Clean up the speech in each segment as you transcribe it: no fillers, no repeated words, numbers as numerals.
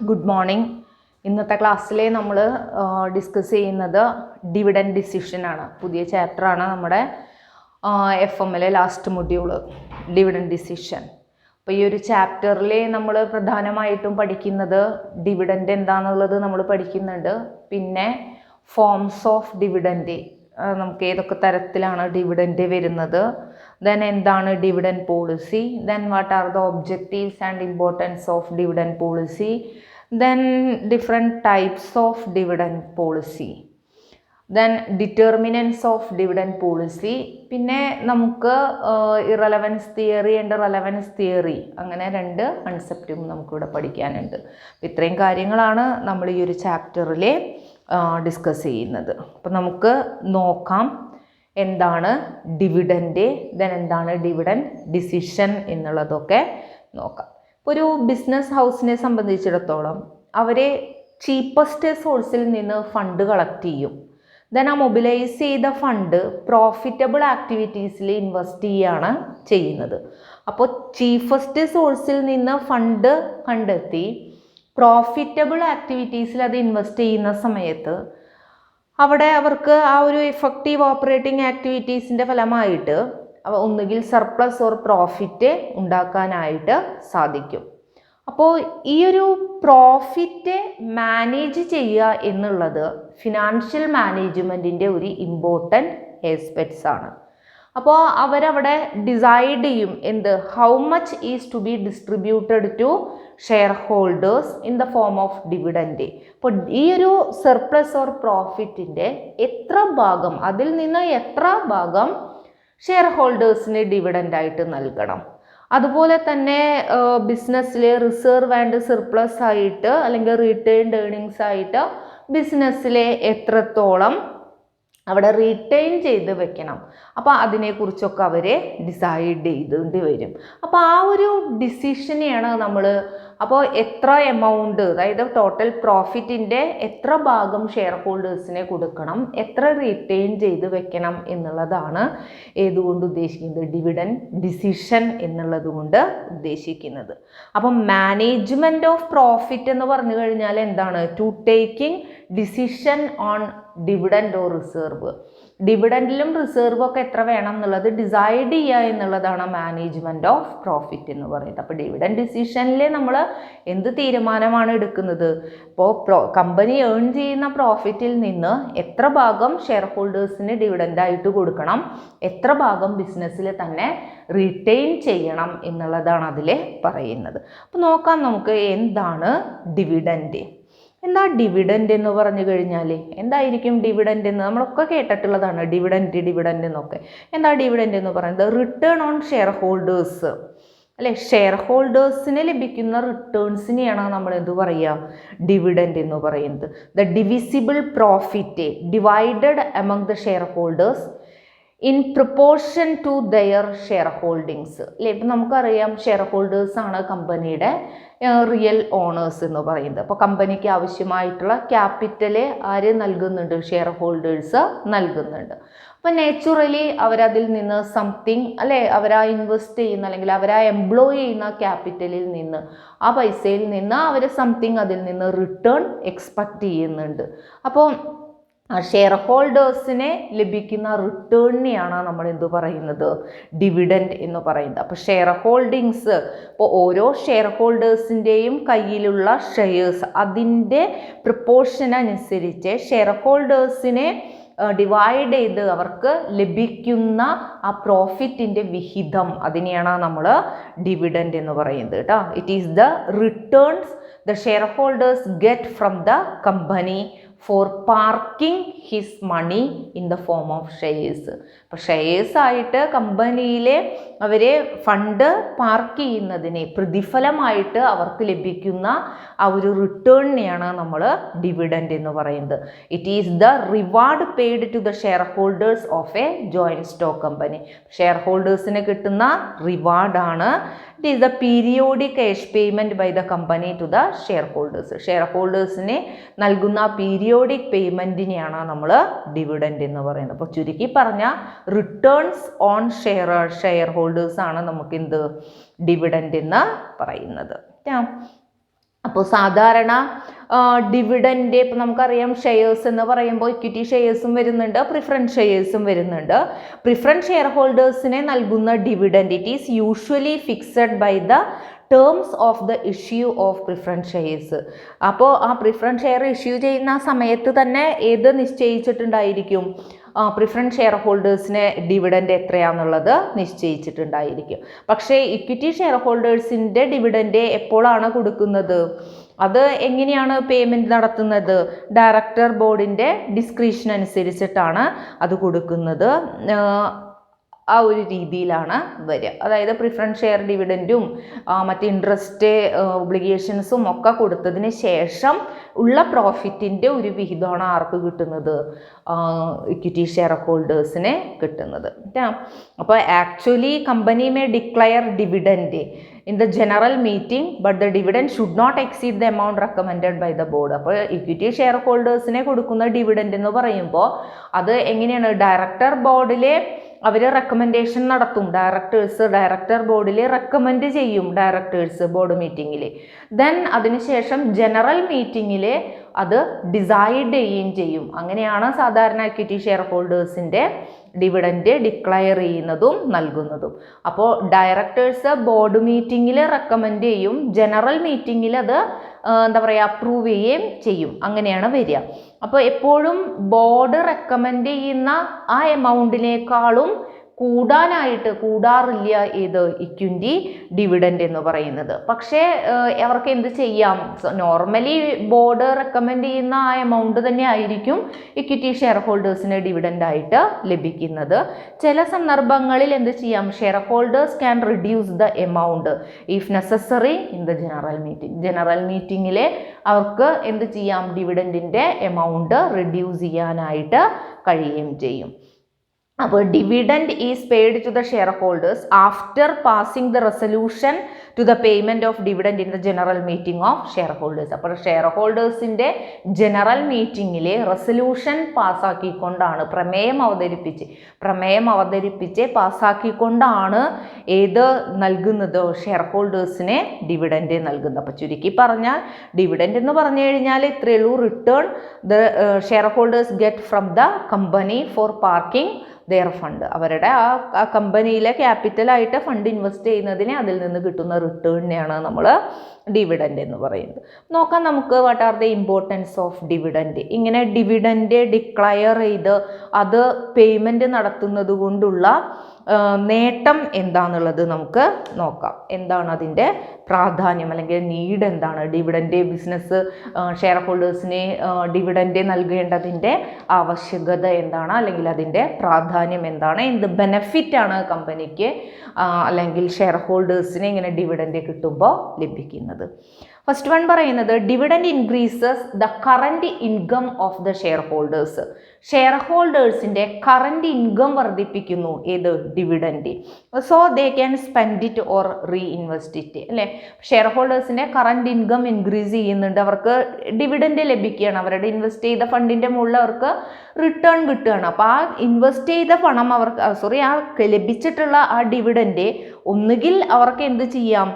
Good morning. ഇന്നത്തെ ക്ലാസ്സിൽ നമ്മൾ ഡിസ്കസ് ചെയ്യുന്നത് ഡിവിഡൻഡ് ഡിസിഷനാണ്. പുതിയ ചാപ്റ്ററാണ് നമ്മുടെ FM-ലെ ലാസ്റ്റ് മൊഡ്യൂള്, ഡിവിഡൻഡ് ഡിസിഷൻ. അപ്പോൾ ഈ ഒരു ചാപ്റ്ററിൽ നമ്മൾ പ്രധാനമായിട്ടും പഠിക്കുന്നത് ഡിവിഡൻഡ് എന്താണെന്നുള്ളത് നമ്മൾ പഠിക്കുന്നുണ്ട്. പിന്നെ ഫോംസ് ഓഫ് ഡിവിഡൻഡ്, നമുക്ക് ഏതൊക്കെ തരത്തിലാണ് ഡിവിഡൻഡ് വരുന്നത്, ദെൻ എന്താണ് dividend policy, then what are the objectives and importance of dividend policy, then different types of dividend policy, then determinants of dividend policy. പിന്നെ നമുക്ക് irrelevance theory and relevance theory, അങ്ങനെ രണ്ട് കൺസെപ്റ്റും നമുക്കിവിടെ പഠിക്കാനുണ്ട്. അപ്പോൾ ഇത്രയും കാര്യങ്ങളാണ് നമ്മൾ ഈ ഒരു ചാപ്റ്ററിൽ ഡിസ്കസ് ചെയ്യുന്നത്. അപ്പോൾ നമുക്ക് നോക്കാം എന്താണ് ഡിവിഡൻഡ്, ദെൻ എന്താണ് ഡിവിഡൻഡ് ഡിസിഷൻ എന്നുള്ളതൊക്കെ നോക്കാം. ഇപ്പോൾ ഒരു ബിസിനസ് ഹൗസിനെ സംബന്ധിച്ചിടത്തോളം അവർ ചീപ്പസ്റ്റ് സോഴ്സിൽ നിന്ന് ഫണ്ട് കളക്ട് ചെയ്യും. ദെൻ ആ മൊബിലൈസ് ചെയ്ത ഫണ്ട് പ്രോഫിറ്റബിൾ ആക്ടിവിറ്റീസിൽ ഇൻവെസ്റ്റ് ചെയ്യുകയാണ് ചെയ്യുന്നത്. അപ്പോൾ ചീഫസ്റ്റ് സോഴ്സിൽ നിന്ന് ഫണ്ട് കണ്ടെത്തി പ്രോഫിറ്റബിൾ ആക്ടിവിറ്റീസിൽ അത് ഇൻവെസ്റ്റ് ചെയ്യുന്ന സമയത്ത് അവിടെ അവർക്ക് ആ ഒരു എഫക്റ്റീവ് ഓപ്പറേറ്റിംഗ് ആക്ടിവിറ്റീസിൻ്റെ ഫലമായിട്ട് ഒന്നുകിൽ സർപ്ലസ് ഓർ പ്രോഫിറ്റ് ഉണ്ടാക്കാനായിട്ട് സാധിക്കും. അപ്പോൾ ഈ ഒരു പ്രോഫിറ്റ് മാനേജ് ചെയ്യുക എന്നുള്ളത് ഫിനാൻഷ്യൽ മാനേജ്മെൻറ്റിൻ്റെ ഒരു ഇമ്പോർട്ടൻറ്റ് ആസ്പെക്ട്സ് ആണ്. അപ്പോൾ അവരവിടെ ഡിസൈഡ് ചെയ്യും എന്ത്, how much is to be distributed to share holders in the form of dividend. അപ്പോൾ ഈ ഒരു സർപ്ലസ് ഓർ പ്രോഫിറ്റിൻ്റെ എത്ര ഭാഗം, അതിൽ നിന്ന് എത്ര ഭാഗം ഷെയർ ഹോൾഡേഴ്സിന് ഡിവിഡൻഡായിട്ട് നൽകണം. അതുപോലെ തന്നെ ബിസിനസ്സിലെ റിസർവ് ആൻഡ് സർപ്ലസ് ആയിട്ട് അല്ലെങ്കിൽ റിട്ടേൺഡ് ഏർണിങ്സ് ആയിട്ട് ബിസിനസ്സിലെ എത്രത്തോളം അവിടെ റീറ്റെയിൻ ചെയ്ത് വെക്കണം. അപ്പോൾ അതിനെക്കുറിച്ചൊക്കെ അവർ ഡിസൈഡ് ചെയ്തേണ്ടി വരും. അപ്പോൾ ആ ഒരു ഡിസിഷനെയാണ് നമ്മൾ, അപ്പോൾ എത്ര എമൗണ്ട്, അതായത് ടോട്ടൽ പ്രോഫിറ്റിൻ്റെ എത്ര ഭാഗം ഷെയർ ഹോൾഡേഴ്സിനെ കൊടുക്കണം, എത്ര റീറ്റെയിൻ ചെയ്ത് വെക്കണം എന്നുള്ളതാണ് ഏതുകൊണ്ട് ഉദ്ദേശിക്കുന്നത്, ഡിവിഡൻഡ് ഡിസിഷൻ എന്നുള്ളത് കൊണ്ട് ഉദ്ദേശിക്കുന്നത്. അപ്പം മാനേജ്മെൻറ്റ് ഓഫ് പ്രോഫിറ്റ് എന്ന് പറഞ്ഞു കഴിഞ്ഞാൽ എന്താണ്, to taking decision on dividend or reserve. ഡിവിഡൻഡിലും റിസർവും ഒക്കെ എത്ര വേണം എന്നുള്ളത് ഡിസൈഡ് ചെയ്യുക എന്നുള്ളതാണ് മാനേജ്മെൻറ്റ് ഓഫ് പ്രോഫിറ്റ് എന്ന് പറയുന്നത്. അപ്പോൾ ഡിവിഡൻഡ് ഡിസിഷനിൽ നമ്മൾ എന്ത് തീരുമാനമാണ് എടുക്കുന്നത്, ഇപ്പോൾ കമ്പനി ഏൺ ചെയ്യുന്ന പ്രോഫിറ്റിൽ നിന്ന് എത്ര ഭാഗം ഷെയർ ഹോൾഡേഴ്സിന് ഡിവിഡൻഡായിട്ട് കൊടുക്കണം, എത്ര ഭാഗം ബിസിനസ്സിൽ തന്നെ റീറ്റെയിൻ ചെയ്യണം എന്നുള്ളതാണ് അതിൽ പറയുന്നത്. അപ്പോൾ നോക്കാം നമുക്ക് എന്താണ് ഡിവിഡൻഡ്. എന്താ ഡിവിഡൻഡ് എന്ന് പറഞ്ഞു കഴിഞ്ഞാൽ എന്തായിരിക്കും ഡിവിഡൻഡ് എന്ന് നമ്മളൊക്കെ കേട്ടിട്ടുള്ളതാണ്, ഡിവിഡൻഡ് എന്നൊക്കെ. എന്താ ഡിവിഡൻഡ് എന്ന് പറയുന്നത്, റിട്ടേൺ ഓൺ ഷെയർ ഹോൾഡേഴ്സ് അല്ലെ, ഷെയർ ഹോൾഡേഴ്സിന് ലഭിക്കുന്ന റിട്ടേൺസിനെയാണ് നമ്മൾ എന്ത് പറയുക, ഡിവിഡൻഡ് എന്ന് പറയുന്നത്. The divisible profit divided among the share holders in proportion to their share holdings അല്ലേ. ഇപ്പം നമുക്കറിയാം ഷെയർ ഹോൾഡേഴ്സാണ് കമ്പനിയുടെ റിയൽ ഓണേഴ്സ് എന്ന് പറയുന്നത്. അപ്പോൾ കമ്പനിക്ക് ആവശ്യമായിട്ടുള്ള ക്യാപിറ്റൽ ആര് നൽകുന്നുണ്ട്, ഷെയർ ഹോൾഡേഴ്സ് നൽകുന്നുണ്ട്. അപ്പോൾ നാച്ചുറലി അവരതിൽ നിന്ന് സംതിങ് അല്ലേ, അവരാ ഇൻവെസ്റ്റ് ചെയ്യുന്ന അല്ലെങ്കിൽ അവരാ എംപ്ലോയ് ചെയ്യുന്ന ക്യാപിറ്റലിൽ നിന്ന്, ആ പൈസയിൽ നിന്ന് അവർ സംതിങ് അതിൽ നിന്ന് റിട്ടേൺ എക്സ്പെക്റ്റ് ചെയ്യുന്നുണ്ട്. അപ്പോൾ ആ ഷെയർ ഹോൾഡേഴ്സിനെ ലഭിക്കുന്ന റിട്ടേണിനെയാണ് നമ്മൾ എന്ത് പറയുന്നത്, ഡിവിഡൻഡ് എന്ന് പറയുന്നത്. അപ്പോൾ ഷെയർ ഹോൾഡിങ്സ്, ഇപ്പോൾ ഓരോ ഷെയർ ഹോൾഡേഴ്സിൻ്റെയും കയ്യിലുള്ള ഷെയർസ് അതിൻ്റെ പ്രപ്പോർഷൻ അനുസരിച്ച് ഷെയർ ഹോൾഡേഴ്സിനെ ഡിവൈഡ് ചെയ്ത് അവർക്ക് ലഭിക്കുന്ന ആ പ്രോഫിറ്റിൻ്റെ വിഹിതം, അതിനെയാണ് നമ്മൾ ഡിവിഡൻഡ് എന്ന് പറയുന്നത് കേട്ടോ. It is the returns the share holders get from the company for parking his money in the form of shares. അപ്പോൾ ഷെയർസ് ആയിട്ട് കമ്പനിയിലെ അവർ ഫണ്ട് പാർക്ക് ചെയ്യുന്നതിനെ പ്രതിഫലമായിട്ട് അവർക്ക് ലഭിക്കുന്ന ആ ഒരു റിട്ടേണിനെയാണ് നമ്മൾ ഡിവിഡൻഡ് എന്ന് പറയുന്നത്. It is the reward paid to the share holders of a joint stock company. Share ഹോൾഡേഴ്സിന് കിട്ടുന്ന റിവാർഡാണ്. It is the periodic cash payment by the company to the share holders. Share ഹോൾഡേഴ്സിന് നൽകുന്ന പീരിയോഡിക് പേയ്മെൻറ്റിനെയാണ് നമ്മൾ dividend എന്ന് പറയുന്നത്. അപ്പോൾ ചുരുക്കി പറഞ്ഞാൽ റിട്ടേൺസ് ഓൺ ഷെയർ ഹോൾഡേഴ്സ് ആണ് നമുക്ക് എന്ത് ഡിവിഡൻഡ് എന്ന് പറയുന്നത്. അപ്പോൾ സാധാരണ ഡിവിഡൻഡ് ഇപ്പം നമുക്കറിയാം ഷെയർസ് എന്ന് പറയുമ്പോൾ ഇക്വിറ്റി ഷെയർസും വരുന്നുണ്ട്, പ്രിഫറൻസ് ഷെയർസും വരുന്നുണ്ട്. പ്രിഫറൻസ് ഷെയർ ഹോൾഡേഴ്സിനെ നൽകുന്ന dividend it is usually fixed by the terms of the issue of preference shares. അപ്പോൾ ആ പ്രിഫറൻസ് ഷെയർ ഇഷ്യൂ ചെയ്യുന്ന സമയത്ത് തന്നെ ഏത് നിശ്ചയിച്ചിട്ടുണ്ടായിരിക്കും? പ്രിഫറൻസ് ഷെയർ ഹോൾഡേഴ്സിന് ഡിവിഡൻഡ് എത്രയാണെന്നുള്ളത് നിശ്ചയിച്ചിട്ടുണ്ടായിരിക്കും. പക്ഷേ ഇക്വിറ്റി ഷെയർ ഹോൾഡേഴ്സിൻ്റെ ഡിവിഡൻഡ് എപ്പോഴാണ് കൊടുക്കുന്നത്? അത് എങ്ങനെയാണ് പേയ്മെൻറ്റ് നടത്തുന്നത്? ഡയറക്ടർ ബോർഡിൻ്റെ ഡിസ്ക്രിപ്ഷൻ അനുസരിച്ചിട്ടാണ് അത് കൊടുക്കുന്നത്. ആ ഒരു രീതിയിലാണ് വരിക. അതായത് പ്രിഫറൻസ് ഷെയർ ഡിവിഡൻറ്റും മറ്റ് ഇൻട്രസ്റ്റ് ഒബ്ലിഗേഷൻസും ഒക്കെ കൊടുത്തതിന് ശേഷം ഉള്ള പ്രോഫിറ്റിൻ്റെ ഒരു വിഹിതമാണ് ആർക്ക് കിട്ടുന്നത്? ഇക്വിറ്റി ഷെയർ ഹോൾഡേഴ്സിന് കിട്ടുന്നത്. അപ്പോൾ actually company may declare dividend in the general meeting but the dividend should not exceed the amount recommended by the board. അപ്പോൾ ഇക്വിറ്റി ഷെയർ ഹോൾഡേഴ്സിനെ കൊടുക്കുന്ന ഡിവിഡൻഡ് എന്ന് പറയുമ്പോൾ അത് എങ്ങനെയാണ്? ഡയറക്ടർ ബോർഡിൽ അവർ റെക്കമെൻഡേഷൻ നടത്തും. ഡയറക്ടർ ബോർഡിൽ റെക്കമെൻഡ് ചെയ്യും ഡയറക്ടേഴ്സ് ബോർഡ് മീറ്റിങ്ങിൽ. ദെൻ അതിനുശേഷം ജനറൽ മീറ്റിങ്ങിൽ അത് ഡിസൈഡ് ചെയ്യുകയും ചെയ്യും. അങ്ങനെയാണ് സാധാരണ ഇക്വിറ്റി ഷെയർ ഹോൾഡേഴ്സിൻ്റെ ഡിവിഡൻഡ് ഡിക്ലെയർ ചെയ്യുന്നതും നൽകുന്നതും. അപ്പോൾ ഡയറക്ടേഴ്സ് ബോർഡ് മീറ്റിങ്ങിൽ റെക്കമെൻഡ് ചെയ്യും, ജനറൽ മീറ്റിങ്ങിൽ അത് എന്താ പറയുക അപ്രൂവ് ചെയ്യുകയും ചെയ്യും. അങ്ങനെയാണ് വരിക. അപ്പോൾ എപ്പോഴും ബോർഡ് റെക്കമെൻഡ് ചെയ്യുന്ന ആ എമൗണ്ടിനേക്കാളും കൂടാറില്ല ഏത് ഇക്വിറ്റി ഡിവിഡൻഡ് എന്ന് പറയുന്നത്. പക്ഷേ അവർക്ക് എന്ത് ചെയ്യാം? നോർമലി ബോർഡ് റെക്കമെൻഡ് ചെയ്യുന്ന ആ എമൗണ്ട് തന്നെ ആയിരിക്കും ഇക്വിറ്റി ഷെയർ ഹോൾഡേഴ്സിന് ഡിവിഡൻഡായിട്ട് ലഭിക്കുന്നത്. ചില സന്ദർഭങ്ങളിൽ എന്ത് ചെയ്യാം? Share holders can reduce the amount if necessary in the general meeting. General മീറ്റിങ്ങിൽ അവർക്ക് എന്ത് ചെയ്യാം? ഡിവിഡൻഡിൻ്റെ എമൗണ്ട് റിഡ്യൂസ് ചെയ്യാനായിട്ട് കഴിയുകയും ചെയ്യും. അപ്പോൾ dividend is paid to the share holders after passing the resolution to the payment of dividend in the general meeting of share holders. അപ്പോൾ share ഹോൾഡേഴ്സിൻ്റെ ജനറൽ മീറ്റിങ്ങിൽ റെസൊല്യൂഷൻ പാസ്സാക്കിക്കൊണ്ടാണ്, പ്രമേയം അവതരിപ്പിച്ച് പാസ്സാക്കിക്കൊണ്ടാണ് ഏത് നൽകുന്നത്? ഷെയർ ഹോൾഡേഴ്സിനെ ഡിവിഡൻഡ് നൽകുന്നത്. അപ്പോൾ ചുരുക്കി പറഞ്ഞാൽ ഡിവിഡൻഡ് എന്ന് പറഞ്ഞു കഴിഞ്ഞാൽ ഇത്രയേ ഉള്ളൂ. Return the share holders get from the company for parking their fund. അവരുടെ ആ കമ്പനിയിലെ ക്യാപിറ്റലായിട്ട് ഫണ്ട് ഇൻവെസ്റ്റ് ചെയ്യുന്നതിന് അതിൽ നിന്ന് കിട്ടുന്ന റിട്ടേണിനെയാണ് നമ്മൾ ഡിവിഡൻഡ് എന്ന് പറയുന്നത്. നോക്കാം നമുക്ക് what are the importance of dividend. ഇങ്ങനെ ഡിവിഡൻഡ് ഡിക്ലയർ ചെയ്ത് അത് പേയ്മെൻറ്റ് നടത്തുന്നത് കൊണ്ടുള്ള നേട്ടം എന്താണെന്നുള്ളത് നമുക്ക് നോക്കാം. എന്താണ് അതിൻ്റെ പ്രാധാന്യം അല്ലെങ്കിൽ നീഡ് എന്താണ്? ഡിവിഡൻഡ് ബിസിനസ് ഷെയർ ഹോൾഡേഴ്സിന് ഡിവിഡൻഡ് നൽകേണ്ടതിൻ്റെ ആവശ്യകത എന്താണ്? അല്ലെങ്കിൽ അതിൻ്റെ പ്രാധാന്യം എന്താണ്? എന്ത് ബെനഫിറ്റാണ് കമ്പനിക്ക് അല്ലെങ്കിൽ ഷെയർ ഹോൾഡേഴ്സിന് ഇങ്ങനെ ഡിവിഡൻഡ് കിട്ടുമ്പോൾ ലഭിക്കുന്നത്? ഫസ്റ്റ് വൺ പറയുന്നത് dividend increases the current income of the share holders. Share ഹോൾഡേഴ്സിൻ്റെ കറൻറ്റ് ഇൻകം വർദ്ധിപ്പിക്കുന്നു ഏത്? Dividend. So they can spend it or reinvest it അല്ലേ? ഷെയർ ഹോൾഡേഴ്സിൻ്റെ കറൻറ്റ് ഇൻകം ഇൻക്രീസ് ചെയ്യുന്നുണ്ട്, അവർക്ക് ഡിവിഡൻഡ് ലഭിക്കുകയാണ്, അവരുടെ ഇൻവെസ്റ്റ് ചെയ്ത ഫണ്ടിൻ്റെ മുകളിൽ അവർക്ക് റിട്ടേൺ കിട്ടുകയാണ്. അപ്പോൾ ആ ഇൻവെസ്റ്റ് ചെയ്ത പണം അവർക്ക് ആ ലഭിച്ചിട്ടുള്ള ആ ഡിവിഡൻഡ് ഒന്നുകിൽ അവർക്ക് എന്ത് ചെയ്യാം?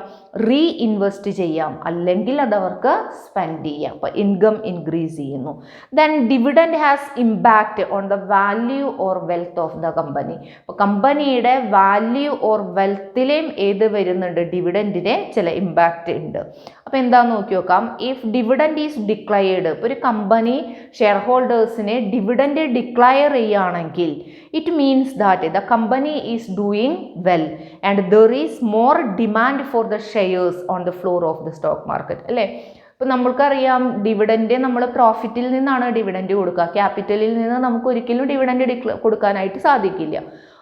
റീഇൻവെസ്റ്റ് ചെയ്യാം, അല്ലെങ്കിൽ അത് അവർക്ക് സ്പെൻഡ് ചെയ്യാം. അപ്പോൾ ഇൻകം ഇൻക്രീസ് ചെയ്യുന്നു. Then dividend has impact on the value or wealth of the company. അപ്പോൾ കമ്പനിയുടെ വാല്യൂ ഓർ വെൽത്തിലേയും ഏത് വരുന്നുണ്ട്? ഡിവിഡൻഡിന് ചില ഇമ്പാക്റ്റ് ഉണ്ട്. അപ്പോൾ എന്താണെന്ന് നോക്കി നോക്കാം. ഇഫ് ഡിവിഡൻഡ് ഈസ് ഡിക്ലയർഡ്, ഇപ്പോൾ ഒരു കമ്പനി ഷെയർ ഹോൾഡേഴ്സിനെ ഡിവിഡൻഡ് ഡിക്ലയർ ചെയ്യുകയാണെങ്കിൽ it means that the company is doing well and there is more demand for the shares on the floor of the stock market അല്ലേ? ഇപ്പോൾ നമ്മൾക്കറിയാം dividend നമ്മൾ പ്രോഫിറ്റിൽ നിന്നാണ് dividend കൊടുക്കുക, ക്യാപിറ്റലിൽ നിന്ന് നമുക്ക് ഒരിക്കലും ഡിവിഡൻഡ് കൊടുക്കാനായിട്ട് സാധിക്കില്ല.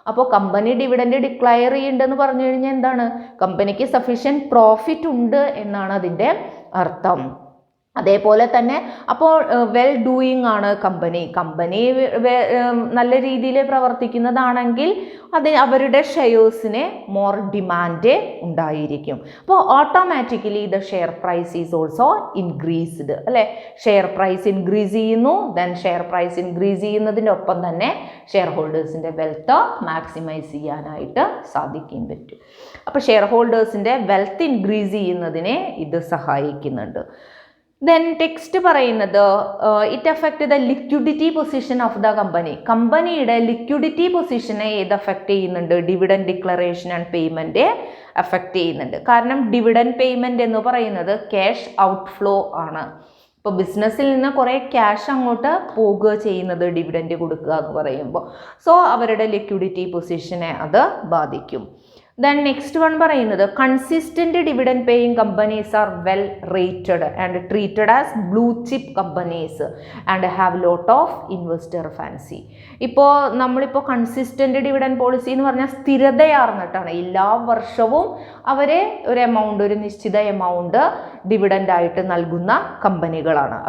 അപ്പോൾ കമ്പനി ഡിവിഡൻഡ് ഡിക്ലയർ ചെയ്യുന്നുണ്ടെന്ന് പറഞ്ഞു കഴിഞ്ഞാൽ എന്താണ്? കമ്പനിക്ക് സഫീഷ്യൻറ്റ് പ്രോഫിറ്റ് ഉണ്ട് എന്നാണ് അതിൻ്റെ അർത്ഥം. അതേപോലെ തന്നെ അപ്പോൾ വെൽ ഡൂയിങ് ആണ് കമ്പനി നല്ല രീതിയിൽ പ്രവർത്തിക്കുന്നതാണെങ്കിൽ അവരുടെ ഷെയർസിന് മോർ ഡിമാൻഡ് ഉണ്ടായിരിക്കും. അപ്പോൾ automatically the share price is also increased അല്ലേ. ഷെയർ പ്രൈസ് ഇൻക്രീസ് ചെയ്യുന്നു, ദെൻ ഷെയർ പ്രൈസ് ഇൻക്രീസ് ചെയ്യുന്നതിൻ്റെ ഒപ്പം തന്നെ ഷെയർ ഹോൾഡേഴ്സിൻ്റെ വെൽത്ത് മാക്സിമൈസ് ചെയ്യാനായിട്ട് സാധിക്കും പറ്റും. അപ്പോൾ ഷെയർ ഹോൾഡേഴ്സിൻ്റെ വെൽത്ത് ഇൻക്രീസ് ചെയ്യുന്നതിനെ ഇത് സഹായിക്കുന്നുണ്ട്. ദെൻ ടെക്സ്റ്റ് പറയുന്നത് it affect the liquidity position of the company. കമ്പനിയുടെ ലിക്വിഡിറ്റി പൊസിഷനെ ഏത് അഫക്റ്റ് ചെയ്യുന്നുണ്ട്? Dividend declaration and payment affect ചെയ്യുന്നുണ്ട്. കാരണം ഡിവിഡൻഡ് പേയ്മെൻറ്റ് എന്ന് പറയുന്നത് ക്യാഷ് ഔട്ട്ഫ്ലോ ആണ്. ഇപ്പോൾ ബിസിനസ്സിൽ നിന്ന് കുറേ ക്യാഷ് അങ്ങോട്ട് പോകുക ചെയ്യുന്നത് ഡിവിഡൻഡ് കൊടുക്കുക എന്ന് പറയുമ്പോൾ, സോ അവരുടെ ലിക്വിഡിറ്റി പൊസിഷനെ അത് ബാധിക്കും. ദെൻ നെക്സ്റ്റ് വൺ പറയുന്നത് consistent dividend paying companies are well rated and treated as blue chip companies and have lot of investor fancy. ഇപ്പോൾ നമ്മളിപ്പോൾ കൺസിസ്റ്റൻറ്റ് ഡിവിഡൻഡ് പോളിസി എന്ന് പറഞ്ഞാൽ സ്ഥിരതയാർന്നിട്ടാണ്. എല്ലാ വർഷവും അവരെ ഒരു നിശ്ചിത എമൗണ്ട് ഡിവിഡൻഡ് ആയിട്ട് നൽകുന്ന കമ്പനികളാണ്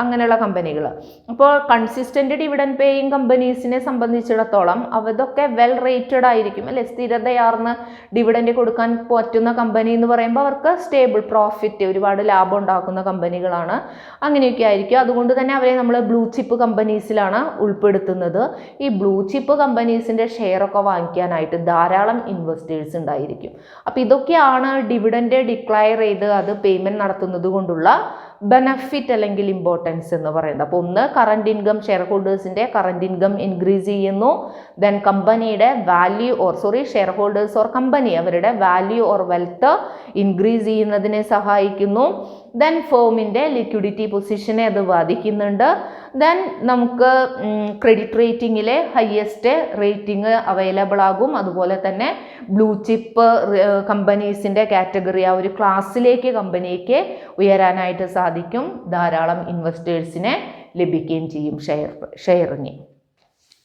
അങ്ങനെയുള്ള കമ്പനികൾ. അപ്പോൾ കൺസിസ്റ്റൻറ്റ് ഡിവിഡൻഡ് പേയിങ് കമ്പനീസിനെ സംബന്ധിച്ചിടത്തോളം അതൊക്കെ വെൽ റേറ്റഡ് ആയിരിക്കും അല്ലെ. സ്ഥിരതയാർന്ന് ഡിവിഡൻഡ് കൊടുക്കാൻ പറ്റുന്ന കമ്പനി എന്ന് പറയുമ്പോൾ അവർക്ക് സ്റ്റേബിൾ പ്രോഫിറ്റ്, ഒരുപാട് ലാഭം ഉണ്ടാക്കുന്ന കമ്പനികളാണ്. അങ്ങനെയൊക്കെ ആയിരിക്കും. അതുകൊണ്ട് തന്നെ അവരെ നമ്മൾ ബ്ലൂ ചിപ്പ് കമ്പനീസിലാണ് ഉൾപ്പെടുത്തുന്നത്. ഈ ബ്ലൂ ചിപ്പ് കമ്പനീസിൻ്റെ ഷെയറൊക്കെ വാങ്ങിക്കാനായിട്ട് ധാരാളം ഇൻവെസ്റ്റേഴ്സ് ഉണ്ടായിരിക്കും. അപ്പോൾ ഇതൊക്കെയാണ് ഡിവിഡൻഡ് ഡിക്ലയർ ചെയ്ത് അത് പേയ്മെൻറ്റ് നടത്തുന്നത് കൊണ്ടുള്ള ബെനഫിറ്റ് അല്ലെങ്കിൽ ഇമ്പോർട്ടൻസ് എന്ന് പറയുന്നത്. അപ്പോൾ ഒന്ന് കറണ്ട് ഇൻകം, ഷെയർ ഹോൾഡേഴ്സിൻ്റെ കറണ്ട് ഇൻകം ഇൻക്രീസ് ചെയ്യുന്നു. ദെൻ കമ്പനിയുടെ ഷെയർ ഹോൾഡേഴ്സ് ഓർ കമ്പനി അവരുടെ വാല്യൂ ഓർ വെൽത്ത് ഇൻക്രീസ് ചെയ്യുന്നതിനെ സഹായിക്കുന്നു. ദെൻ ഫേമിൻ്റെ ലിക്വിഡിറ്റി പൊസിഷനെ അത് ബാധിക്കുന്നുണ്ട്. ദെൻ നമുക്ക് ക്രെഡിറ്റ് റേറ്റിങ്ങിലെ ഹയസ്റ്റ് റേറ്റിംഗ് അവൈലബിൾ ആകും. അതുപോലെ തന്നെ ബ്ലൂ ചിപ്പ് കമ്പനീസിൻ്റെ കാറ്റഗറി ആ ഒരു ക്ലാസ്സിലേക്ക് കമ്പനിക്ക് ഉയരാനായിട്ട് സാധിക്കും. ധാരാളം ഇൻവെസ്റ്റേഴ്സിനെ ലഭിക്കുകയും ചെയ്യും ഷെയറിന്.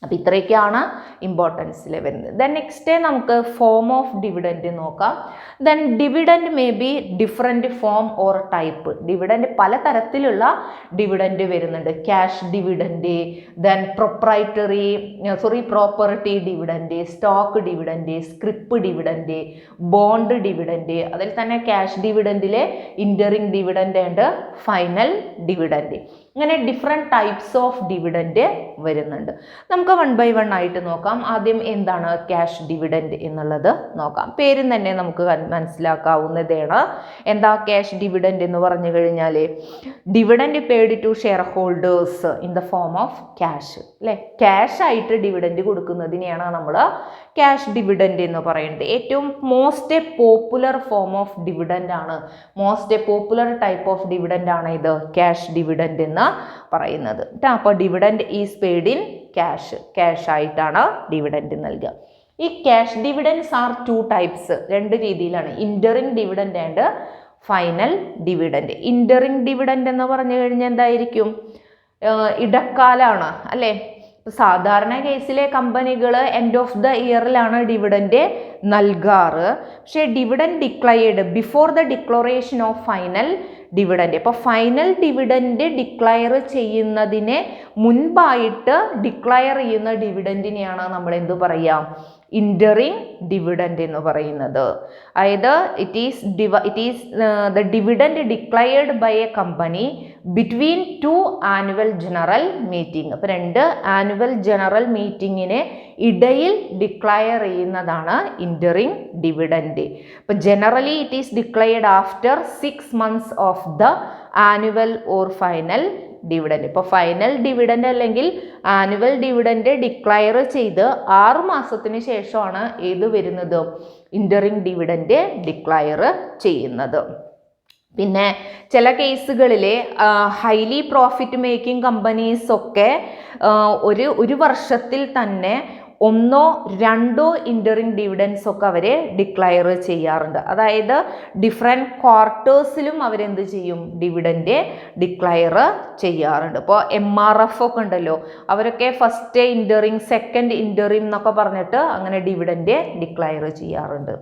അപ്പോൾ ഇത്രയൊക്കെയാണ് ഇമ്പോർട്ടൻസിൽ വരുന്നത്. ദെൻ നെക്സ്റ്റ് നമുക്ക് ഫോം ഓഫ് ഡിവിഡൻഡ് നോക്കാം. Then dividend may be different form or type. Dividend പല തരത്തിലുള്ള ഡിവിഡൻഡ് വരുന്നുണ്ട്. Cash dividend, then property dividend, stock dividend, scrip dividend, bond dividend. അതിൽ തന്നെ ക്യാഷ് ഡിവിഡൻഡിലെ interim dividend and final dividend. അങ്ങനെ different types of dividend വരുന്നുണ്ട്. നമുക്ക് one by one ആയിട്ട് നോക്കാം. ആദ്യം എന്താണ് ക്യാഷ് ഡിവിഡൻഡ് എന്നുള്ളത് നോക്കാം. പേരും തന്നെ നമുക്ക് മനസ്സിലാക്കാവുന്നതാണ്. എന്താ ക്യാഷ് ഡിവിഡൻഡ് എന്ന് പറഞ്ഞു കഴിഞ്ഞാൽ dividend paid to share holders in the form of cash അല്ലേ. ക്യാഷ് ആയിട്ട് ഡിവിഡൻഡ് കൊടുക്കുന്നതിനെയാണ് നമ്മൾ ക്യാഷ് ഡിവിഡൻഡ് എന്ന് പറയുന്നത്. ഏറ്റവും most popular form of dividend ആണ്, most popular type of dividend ആണ് ഇത് ക്യാഷ് ഡിവിഡൻഡ് എന്ന് പറയുന്നത്. അപ്പോൾ dividend is paid in cash ആയിട്ടാണ് ഡിവിഡൻഡ് നൽകുക. ഈ ക്യാഷ് ഡിവിഡൻഡ്സ് ആർ 2 ടൈപ്സ്, 2 രീതിയിലാണ്. Interim dividend and final dividend. Interim dividend എന്ന് പറഞ്ഞു കഴിഞ്ഞാൽ എന്തായിരിക്കും? ഇടക്കാലാണ് അല്ലേ. സാധാരണ കേസിലെ കമ്പനികൾ എൻഡ് ഓഫ് ദ ഇയറിലാണ് ഡിവിഡൻഡ് നൽകാറ്. പക്ഷേ dividend declared before the declaration of final dividend. അപ്പോൾ ഫൈനൽ ഡിവിഡൻഡ് ഡിക്ലയർ ചെയ്യുന്നതിന് മുൻപായിട്ട് ഡിക്ലയർ ചെയ്യുന്ന ഡിവിഡൻഡിനെയാണ് നമ്മൾ എന്ത് പറയുക? ഇൻറ്ററിംഗ് ഡിവിഡൻഡ് എന്ന് പറയുന്നത്. അതായത് it is the dividend declared by a company between 2 annual general meeting. അപ്പോൾ 2 ആനുവൽ ജനറൽ മീറ്റിങ്ങിന് ഇടയിൽ ഡിക്ലയർ ചെയ്യുന്നതാണ് ഇൻറ്ററിംഗ് ഡിവിഡൻഡ്. അപ്പോൾ generally it is declared after 6 months of the annual or final dividend. ഇപ്പോൾ ഫൈനൽ ഡിവിഡൻഡ് അല്ലെങ്കിൽ annual dividend declare ചെയ്ത് 6 മാസത്തിന് ശേഷമാണ് ഏത് വരുന്നത്? ഇൻറ്ററിംഗ് ഡിവിഡൻഡ് ഡിക്ലയർ ചെയ്യുന്നത്. പിന്നെ ചില കേസുകളിൽ ഹൈലി പ്രോഫിറ്റ് മേക്കിംഗ് കമ്പനീസൊക്കെ ഒരു വർഷത്തിൽ തന്നെ 1 or 2 ഇൻറ്ററിംഗ് ഡിവിഡൻസ് ഒക്കെ അവർ ഡിക്ലയർ ചെയ്യാറുണ്ട്. അതായത് ഡിഫറെൻറ്റ് ക്വാർട്ടേഴ്സിലും അവരെന്ത് ചെയ്യും? ഡിവിഡൻഡ് ഡിക്ലയർ ചെയ്യാറുണ്ട്. ഇപ്പോൾ MRF ഒക്കെ ഉണ്ടല്ലോ, അവരൊക്കെ ഫസ്റ്റ് ഇൻറ്ററിംഗ്, സെക്കൻഡ് ഇൻറ്ററിംഗ് എന്നൊക്കെ പറഞ്ഞിട്ട് അങ്ങനെ ഡിവിഡൻഡ് ഡിക്ലയർ ചെയ്യാറുണ്ട്.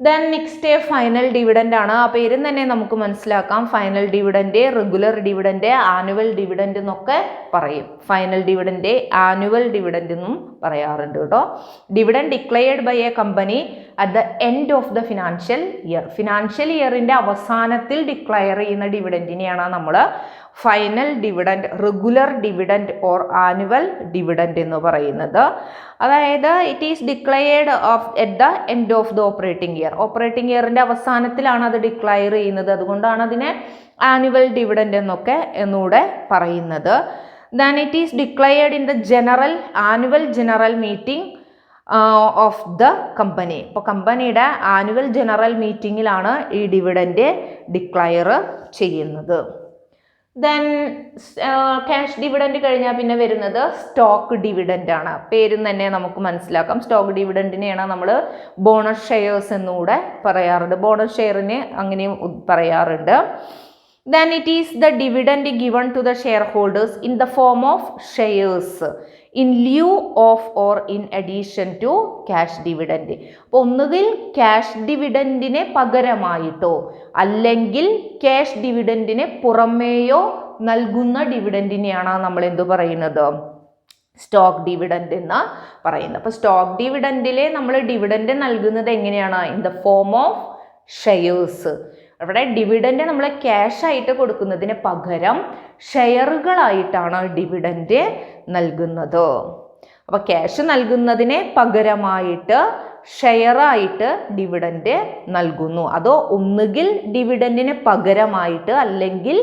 ദെൻ നെക്സ്റ്റ് ഫൈനൽ ഡിവിഡൻ്റ് ആണ്. ആ പേരും തന്നെ നമുക്ക് മനസ്സിലാക്കാം. Final dividend, regular dividend, annual dividend എന്നൊക്കെ പറയും. ഫൈനൽ ഡിവിഡൻ്റ്, ആനുവൽ ഡിവിഡൻ്റ് എന്നും പറയാറുണ്ട് കേട്ടോ. Dividend declared by a company at the end of the financial year. Financial ഇയറിൻ്റെ അവസാനത്തിൽ ഡിക്ലെയർ ചെയ്യുന്ന ഡിവിഡൻറ്റിനെയാണ് നമ്മൾ final dividend, regular dividend or annual dividend എന്ന് പറയുന്നത്. അതായത് it is declared at the end of the operating year. Operating ഇയറിൻ്റെ അവസാനത്തിലാണ് അത് declare ചെയ്യുന്നത്. അതുകൊണ്ടാണ് അതിനെ ആനുവൽ ഡിവിഡൻറ്റ് എന്നൊക്കെ എന്നൂടെ പറയുന്നത്. Then it is declared in the annual general meeting of the company. ഇപ്പോൾ കമ്പനിയുടെ ആനുവൽ ജനറൽ മീറ്റിങ്ങിലാണ് ഈ ഡിവിഡൻറ്റ് ഡിക്ലെയർ ചെയ്യുന്നത്. ദെൻ ക്യാഷ് ഡിവിഡൻറ്റ് കഴിഞ്ഞാൽ പിന്നെ വരുന്നത് സ്റ്റോക്ക് ഡിവിഡൻ്റ് ആണ്. പേരും തന്നെ നമുക്ക് മനസ്സിലാക്കാം. സ്റ്റോക്ക് ഡിവിഡൻറ്റിനെയാണ് നമ്മൾ ബോണസ് ഷെയർസ് എന്നുകൂടെ പറയാറുണ്ട്. ബോണസ് ഷെയറിന് അങ്ങനെയും പറയാറുണ്ട്. Then it is the dividend given to the shareholders in the form of shares in lieu of or in addition to cash dividend. അപ്പോൾ ഒന്നുകിൽ ക്യാഷ് ഡിവിഡൻറ്റിനെ പകരമായിട്ടോ അല്ലെങ്കിൽ ക്യാഷ് ഡിവിഡൻറ്റിനെ പുറമേയോ നൽകുന്ന ഡിവിഡൻറ്റിനെയാണ് നമ്മൾ എന്ത് പറയുന്നത്, സ്റ്റോക്ക് ഡിവിഡൻറ്റ് എന്ന് പറയുന്നത്. അപ്പോൾ സ്റ്റോക്ക് ഡിവിഡൻറ്റിൽ നമ്മൾ ഡിവിഡൻറ്റ് നൽകുന്നത് എങ്ങനെയാണ്? In the form of shares. അവിടെ ഡിവിഡൻറ്റ് നമ്മൾ ക്യാഷ് ആയിട്ട് കൊടുക്കുന്നതിന് പകരം ഷെയറുകളായിട്ടാണ് ഡിവിഡൻറ്റ് നൽകുന്നത്. അപ്പോൾ ക്യാഷ് നൽകുന്നതിന് പകരമായിട്ട് ഷെയറായിട്ട് ഡിവിഡൻറ്റ് നൽകുന്നു. അതോ ഒന്നുകിൽ ഡിവിഡൻറ്റിന് പകരമായിട്ട് അല്ലെങ്കിൽ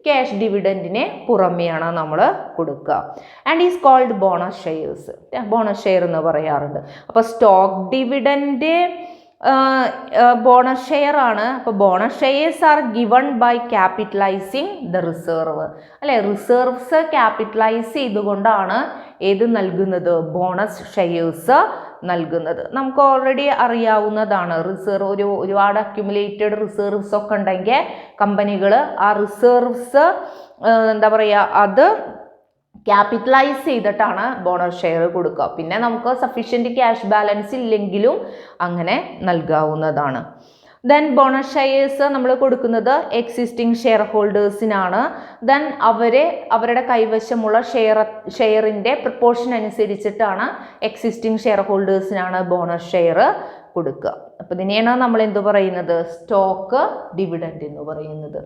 ക്യാഷ് ഡിവിഡൻറ്റിനെ പുറമെയാണ് നമ്മൾ കൊടുക്കുക. And is called bonus shares. Bonus share എന്ന് പറയാറുണ്ട്. അപ്പോൾ സ്റ്റോക്ക് ഡിവിഡൻറ്റ് ബോണസ് ഷെയർ ആണ്. അപ്പോൾ bonus shares are given by capitalising the reserve. അല്ലെ, റിസർവ്സ് ക്യാപിറ്റലൈസ് ചെയ്തുകൊണ്ടാണ് ഏത് നൽകുന്നത്, ബോണസ് ഷെയർസ് നൽകുന്നത്. നമുക്ക് ഓൾറെഡി അറിയാവുന്നതാണ്. റിസർവ് ഒരുപാട് അക്യുമുലേറ്റഡ് റിസർവ്സ് ഒക്കെ ഉണ്ടെങ്കിൽ കമ്പനികൾ ആ റിസർവ്സ് എന്താ പറയുക, അത് ക്യാപിറ്റലൈസ് ചെയ്തിട്ടാണ് ബോണസ് ഷെയർ കൊടുക്കുക. പിന്നെ നമുക്ക് സഫീഷ്യൻറ്റ് ക്യാഷ് ബാലൻസ് ഇല്ലെങ്കിലും അങ്ങനെ നൽകാവുന്നതാണ്. ദെൻ ബോണസ് ഷെയർസ് നമ്മൾ കൊടുക്കുന്നത് എക്സിസ്റ്റിംഗ് ഷെയർ ഹോൾഡേഴ്സിനാണ്. ദെൻ അവരുടെ കൈവശമുള്ള ഷെയറിൻ്റെ പ്രപ്പോർഷൻ അനുസരിച്ചിട്ടാണ് എക്സിസ്റ്റിംഗ് ഷെയർ ഹോൾഡേഴ്സിനാണ് ബോണസ് ഷെയർ കൊടുക്കുക. അപ്പോൾ ഇതിനെയാണ് നമ്മൾ എന്ത് പറയുന്നത്, സ്റ്റോക്ക് ഡിവിഡൻറ്റ് എന്ന് പറയുന്നത്.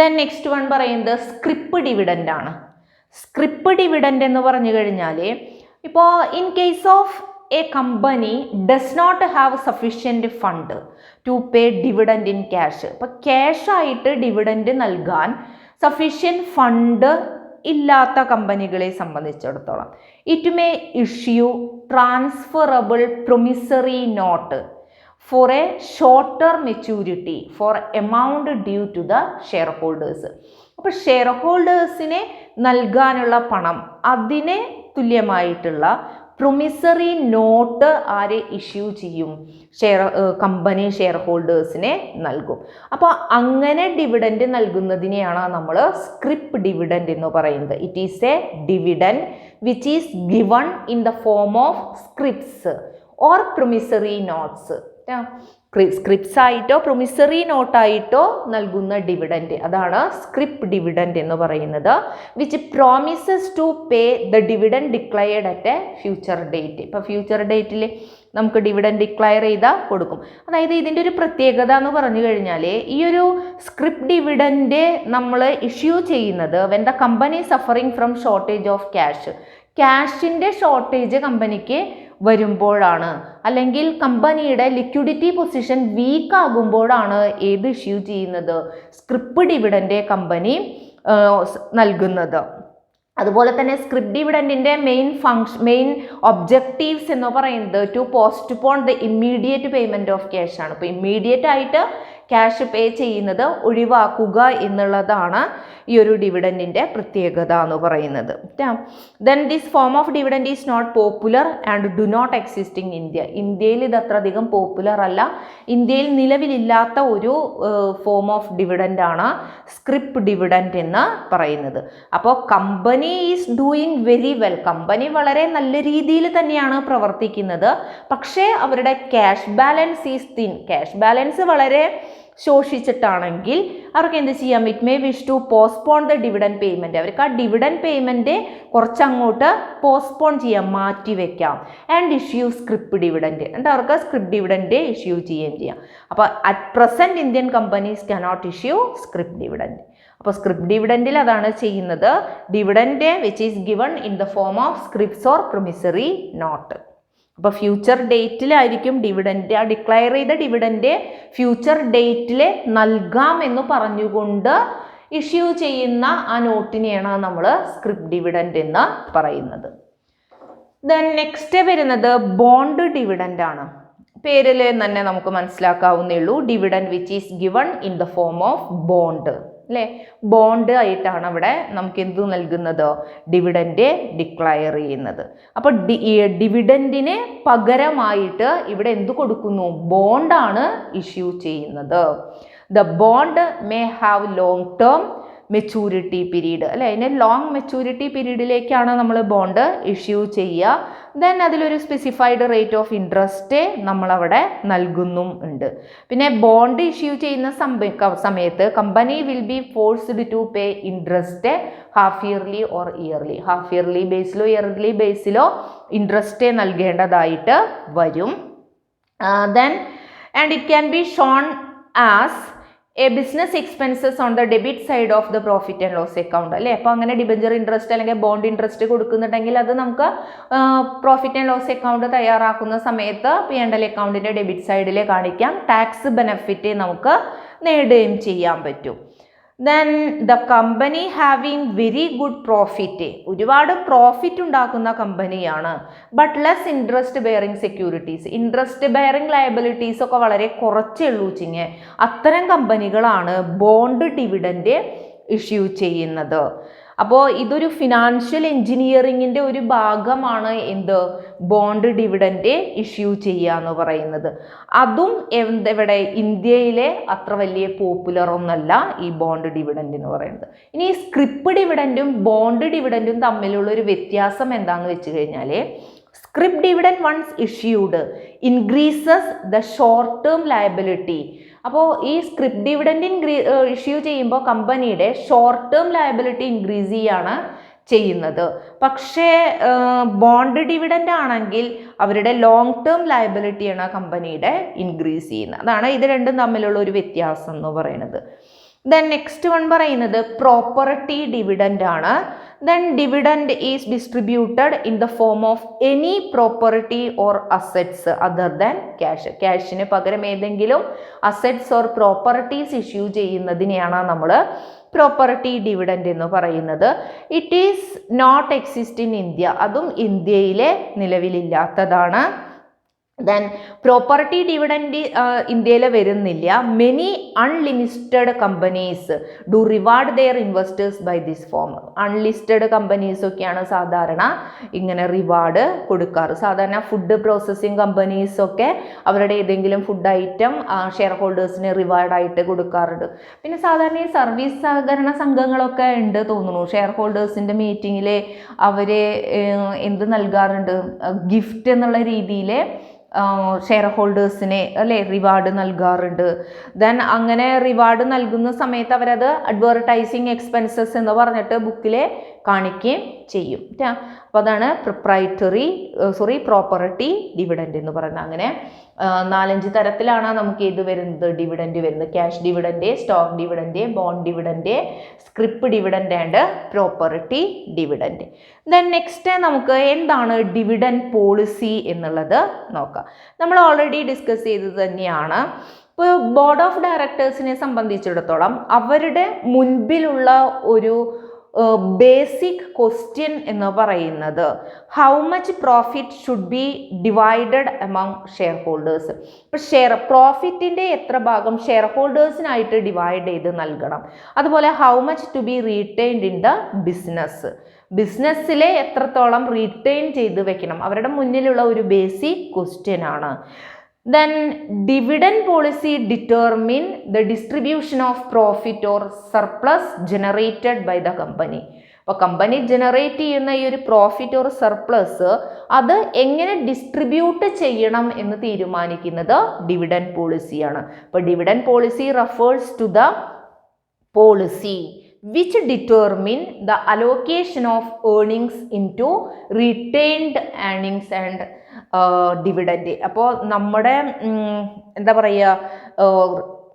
ദെൻ നെക്സ്റ്റ് വൺ പറയുന്നത് സ്ക്രിപ്പ് ഡിവിഡൻ്റ് ആണ്. സ്ക്രിപ്പ് ഡിവിഡൻറ്റ് എന്ന് പറഞ്ഞു കഴിഞ്ഞാൽ, ഇപ്പോൾ in case of a company does not have sufficient fund to pay dividend in cash. ഇപ്പോൾ ക്യാഷായിട്ട് ഡിവിഡൻറ്റ് നൽകാൻ സഫീഷ്യൻറ്റ് ഫണ്ട് ഇല്ലാത്ത കമ്പനികളെ സംബന്ധിച്ചിടത്തോളം it may issue transferable promissory note for a shorter maturity for amount due to the share holders. അപ്പോൾ share ഹോൾഡേഴ്സിനെ നൽകാനുള്ള പണം, അതിന് തുല്യമായിട്ടുള്ള പ്രൊമിസറി നോട്ട് ആരെ ഇഷ്യൂ ചെയ്യും, കമ്പനി ഷെയർ ഹോൾഡേഴ്സിനെ നൽകും. അപ്പോൾ അങ്ങനെ ഡിവിഡൻറ്റ് നൽകുന്നതിനെയാണ് നമ്മൾ സ്ക്രിപ്പ് ഡിവിഡൻറ്റ് എന്ന് പറയുന്നത്. It is a dividend which is given in the form of scripts or promissory notes. Scripts ആയിട്ടോ പ്രൊമിസറി നോട്ടായിട്ടോ നൽകുന്ന ഡിവിഡൻറ്റ്, അതാണ് സ്ക്രിപ്പ് ഡിവിഡൻറ്റ് എന്ന് പറയുന്നത്. Which promises to pay the dividend declared at a future date. ഇപ്പോൾ future ഡേറ്റിൽ നമുക്ക് dividend declare ചെയ്താൽ കൊടുക്കും. അതായത് ഇതിൻ്റെ ഒരു പ്രത്യേകത എന്ന് പറഞ്ഞു കഴിഞ്ഞാൽ, ഈ ഒരു സ്ക്രിപ്പ് ഡിവിഡൻറ്റ് നമ്മൾ ഇഷ്യൂ ചെയ്യുന്നത് when the company suffering from shortage of cash. ക്യാഷിൻ്റെ ഷോർട്ടേജ് കമ്പനിക്ക് വരുമ്പോഴാണ്, അല്ലെങ്കിൽ കമ്പനിയുടെ ലിക്വിഡിറ്റി പൊസിഷൻ വീക്ക് ആകുമ്പോഴാണ് ഏത് ഇഷ്യൂ ചെയ്യുന്നത്, സ്ക്രിപ്പ് ഡിവിഡൻറ്റ് കമ്പനി നൽകുന്നത്. അതുപോലെ തന്നെ സ്ക്രിപ്പ് ഡിവിഡൻറ്റിൻ്റെ മെയിൻ ഒബ്ജക്റ്റീവ്സ് എന്ന് പറയുന്നത് to postpone the immediate payment of cash ആണ്. ഇപ്പോൾ ഇമ്മീഡിയറ്റ് ആയിട്ട് ക്യാഷ് പേ ചെയ്യുന്നത് ഒഴിവാക്കുക എന്നുള്ളതാണ് ഈ ഒരു ഡിവിഡൻറ്റിൻ്റെ പ്രത്യേകത എന്ന് പറയുന്നത്. Then this form of dividend is not popular and do not exist in India. ഇന്ത്യയിൽ ഇത് അത്ര അധികം പോപ്പുലർ അല്ല. ഇന്ത്യയിൽ നിലവിലില്ലാത്ത ഒരു ഫോം ഓഫ് ഡിവിഡൻ്റ് ആണ് സ്ക്രിപ്പ് ഡിവിഡൻറ്റ് എന്ന് പറയുന്നത്. അപ്പോൾ company is doing very well. കമ്പനി വളരെ നല്ല രീതിയിൽ തന്നെയാണ് പ്രവർത്തിക്കുന്നത്. പക്ഷേ അവരുടെ cash balance is thin. Cash balance വളരെ ശോഷിച്ചിട്ടാണെങ്കിൽ അവർക്ക് എന്ത് ചെയ്യാം? It may wish to postpone the dividend payment. അവർക്ക് ആ ഡിവിഡൻഡ് പേയ്മെൻറ്റ് കുറച്ചങ്ങോട്ട് പോസ്റ്റ്പോൺ ചെയ്യാം, മാറ്റി വെക്കാം. And issue scrip dividend. എന്നിട്ട് അവർക്ക് സ്ക്രിപ്പ് ഡിവിഡൻറ്റ് ഇഷ്യൂ ചെയ്യുകയും ചെയ്യാം. അപ്പോൾ at present Indian companies cannot issue scrip dividend. അപ്പോൾ സ്ക്രിപ്പ് ഡിവിഡൻറ്റിൽ അതാണ് ചെയ്യുന്നത്. Dividend which is given in the form of Scripps or promissory note. അപ്പോൾ ഫ്യൂച്ചർ ഡേറ്റിലായിരിക്കും ഡിവിഡൻറ്റ്, ആ ഡിക്ലെയർ ചെയ്ത ഡിവിഡൻറ്റ് ഫ്യൂച്ചർ ഡേറ്റിൽ നൽകാം എന്ന് പറഞ്ഞുകൊണ്ട് ഇഷ്യൂ ചെയ്യുന്ന ആ നോട്ടിനെയാണ് നമ്മൾ സ്ക്രിപ്പ് ഡിവിഡൻറ്റ് എന്ന് പറയുന്നത്. ദെൻ നെക്സ്റ്റ് വരുന്നത് ബോണ്ട് ഡിവിഡൻറ്റ് ആണ്. പേരിൽ തന്നെ നമുക്ക് മനസ്സിലാക്കാവുന്നേ ഉള്ളൂ. Dividend which is given in the form of bond, അല്ലേ? ബോണ്ട് ആയിട്ടാണ് അവിടെ നമുക്ക് എന്ത് നൽകുന്നത്? ഡിവിഡൻറ്റ് ഡിക്ലയർ ചെയ്യുന്നത്. അപ്പോൾ ഡിവിഡൻറ്റിന് പകരമായിട്ട് ഇവിടെ എന്ത് കൊടുക്കുന്നു? ബോണ്ടാണ് ഇഷ്യൂ ചെയ്യുന്നത്. The bond may have long term maturity period, അല്ലേ? അതിന് ലോങ് മെച്യൂരിറ്റി പീരീഡിലേക്കാണ് നമ്മൾ ബോണ്ട് ഇഷ്യൂ ചെയ്യുക. ദെൻ അതിലൊരു സ്പെസിഫൈഡ് റേറ്റ് ഓഫ് ഇൻട്രസ്റ്റ് നമ്മളവിടെ നൽകുന്നും ഉണ്ട്. പിന്നെ ബോണ്ട് ഇഷ്യൂ ചെയ്യുന്ന സമയത്ത് company will be forced to pay interest half yearly or yearly. Half yearly ബേസിലോ ഇയർലി ബേസിലോ ഇൻട്രസ്റ്റ് നൽകേണ്ടതായിട്ട് വരും. Then and it can be shown as a business expenses on the debit side of the profit and loss account, അല്ലേ? അപ്പോൾ അങ്ങനെ debenture interest അല്ലെങ്കിൽ bond interest കൊടുക്കുന്നുണ്ടെങ്കിൽ അത് നമുക്ക് പ്രോഫിറ്റ് ആൻഡ് ലോസ് അക്കൗണ്ട് തയ്യാറാക്കുന്ന സമയത്ത് P&L അക്കൗണ്ടിൻ്റെ ഡെബിറ്റ് സൈഡിൽ കാണിക്കാം. ടാക്സ് ബെനഫിറ്റ് നമുക്ക് നേടുകയും ചെയ്യാൻ പറ്റും. Then the company having very good profit. ഒരുപാട് പ്രോഫിറ്റ് ഉണ്ടാക്കുന്ന കമ്പനിയാണ്. But less interest bearing securities. Interest bearing liabilities ഒക്കെ വളരെ കുറച്ചേ ഉള്ളൂ ചിങ്ങ. അത്തരം കമ്പനികളാണ് ബോണ്ട് ഡിവിഡൻറ്റ് ഇഷ്യൂ ചെയ്യുന്നത്. അപ്പോൾ ഇതൊരു ഫിനാൻഷ്യൽ എഞ്ചിനീയറിങ്ങിൻ്റെ ഒരു ഭാഗമാണ് എന്ത്? ബോണ്ട് ഡിവിഡൻറ്റ് ഇഷ്യൂ ചെയ്യുക എന്ന് പറയുന്നത്. അതും ഇവിടെ ഇന്ത്യയിലെ അത്ര വലിയ പോപ്പുലർ ഒന്നല്ല ഈ ബോണ്ട് ഡിവിഡൻറ്റ് എന്ന് പറയുന്നത്. ഇനി ഈ സ്ക്രിപ്പ് ഡിവിഡൻറ്റും ബോണ്ട് ഡിവിഡൻറ്റും തമ്മിലുള്ള ഒരു വ്യത്യാസം എന്താണെന്ന് വെച്ച് കഴിഞ്ഞാൽ, scrip dividend once issued increases the short term liability. അപ്പോൾ ഈ സ്ക്രിപ്പ് ഡിവിഡൻറ്റ് ഇഷ്യൂ ചെയ്യുമ്പോൾ കമ്പനിയുടെ ഷോർട്ട് ടേം ലയബിലിറ്റി ഇൻക്രീസ് ചെയ്യാണ് ചെയ്യുന്നത്. പക്ഷേ ബോണ്ട് ഡിവിഡൻറ്റ് ആണെങ്കിൽ അവരുടെ ലോങ് ടേം ലയബിലിറ്റിയാണ് കമ്പനിയുടെ ഇൻക്രീസ് ചെയ്യുന്നത്. അതാണ് ഇത് രണ്ടും തമ്മിലുള്ള ഒരു വ്യത്യാസം എന്ന് പറയുന്നത്. ദെൻ നെക്സ്റ്റ് വൺ പറയുന്നത് പ്രോപ്പർട്ടി ഡിവിഡൻറ്റ് ആണ്. Then dividend is distributed in the form of any property or assets other than cash. ക്യാഷിന് പകരം ഏതെങ്കിലും അസെറ്റ്സ് ഓർ പ്രോപ്പർട്ടീസ് ഇഷ്യൂ ചെയ്യുന്നതിനെയാണ് നമ്മൾ പ്രോപ്പർട്ടി ഡിവിഡൻറ്റ് എന്ന് പറയുന്നത്. It is not exist in India. അതും ഇന്ത്യയിലെ നിലവിലില്ലാത്തതാണ്. ദെൻ പ്രോപ്പർട്ടി ഡിവിഡൻറ്റ് ഇന്ത്യയിൽ വരുന്നില്ല. Many unlisted companies do reward their investors by this form. Unlisted കമ്പനീസൊക്കെയാണ് സാധാരണ ഇങ്ങനെ റിവാർഡ് കൊടുക്കാറ്. സാധാരണ ഫുഡ് പ്രോസസ്സിങ് കമ്പനീസൊക്കെ അവരുടെ ഏതെങ്കിലും ഫുഡ് ഐറ്റം ഷെയർ ഹോൾഡേഴ്സിന് റിവാർഡായിട്ട് കൊടുക്കാറുണ്ട്. പിന്നെ സാധാരണ ഈ സർവീസ് സഹകരണ സംഘങ്ങളൊക്കെ ഉണ്ട് തോന്നുന്നു. ഷെയർ ഹോൾഡേഴ്സിൻ്റെ മീറ്റിങ്ങിൽ അവർ എന്ത് നൽകാറുണ്ട്? ഗിഫ്റ്റ് എന്നുള്ള രീതിയിൽ ഷെയർ ഹോൾഡേഴ്സിനെ അല്ലേ റിവാർഡ് നൽകാറുണ്ട്. ദെൻ അങ്ങനെ റിവാർഡ് നൽകുന്ന സമയത്ത് അവരത് അഡ്വർടൈസിങ് എക്സ്പെൻസസ് എന്ന് പറഞ്ഞിട്ട് ബുക്കിൽ കാണിക്കുകയും ചെയ്യും. അപ്പോൾ അതാണ് പ്രോപ്പർട്ടി ഡിവിഡൻറ്റ് എന്ന് പറയുന്നത്. അങ്ങനെ 4-5 തരത്തിലാണ് നമുക്ക് ഇത് വരുന്നത്, ഡിവിഡൻറ്റ് വരുന്നത്. Cash dividend, stock dividend, bond dividend, scrip dividend and property dividend. Then next നമുക്ക് എന്താണ് ഡിവിഡൻറ്റ് പോളിസി എന്നുള്ളത് നോക്കാം. നമ്മൾ ഓൾറെഡി ഡിസ്കസ് ചെയ്തത് തന്നെയാണ്. ഇപ്പോൾ ബോർഡ് ഓഫ് ഡയറക്ടേഴ്സിനെ സംബന്ധിച്ചിടത്തോളം അവരുടെ മുൻപിലുള്ള ഒരു ബേസിക് ക്വസ്റ്റ്യൻ എന്ന് പറയുന്നത് how much profit should be divided among share holders. ഇപ്പോൾ പ്രോഫിറ്റിൻ്റെ എത്ര ഭാഗം ഷെയർ ഹോൾഡേഴ്സിനായിട്ട് ഡിവൈഡ് ചെയ്ത് നൽകണം. അതുപോലെ how much to be retained in the business, ബിസിനസ്സിലെ എത്രത്തോളം റീറ്റെയിൻ ചെയ്ത് വെക്കണം, അവരുടെ മുന്നിലുള്ള ഒരു ബേസിക് ക്വസ്റ്റ്യൻ ആണ്. Then dividend policy determine the distribution of profit or surplus generated by the company. അപ്പോൾ കമ്പനി ജനറേറ്റ് ചെയ്യുന്ന ഈ ഒരു പ്രോഫിറ്റ് ഓർ സർപ്ലസ് അത് എങ്ങനെ ഡിസ്ട്രിബ്യൂട്ട് ചെയ്യണം എന്ന് തീരുമാനിക്കുന്നത് ഡിവിഡൻഡ് പോളിസിയാണ്. അപ്പോൾ dividend policy refers to the policy which determine the allocation of earnings into retained earnings and dividend. അപ്പോൾ നമ്മുടെ എന്താ പറയുക,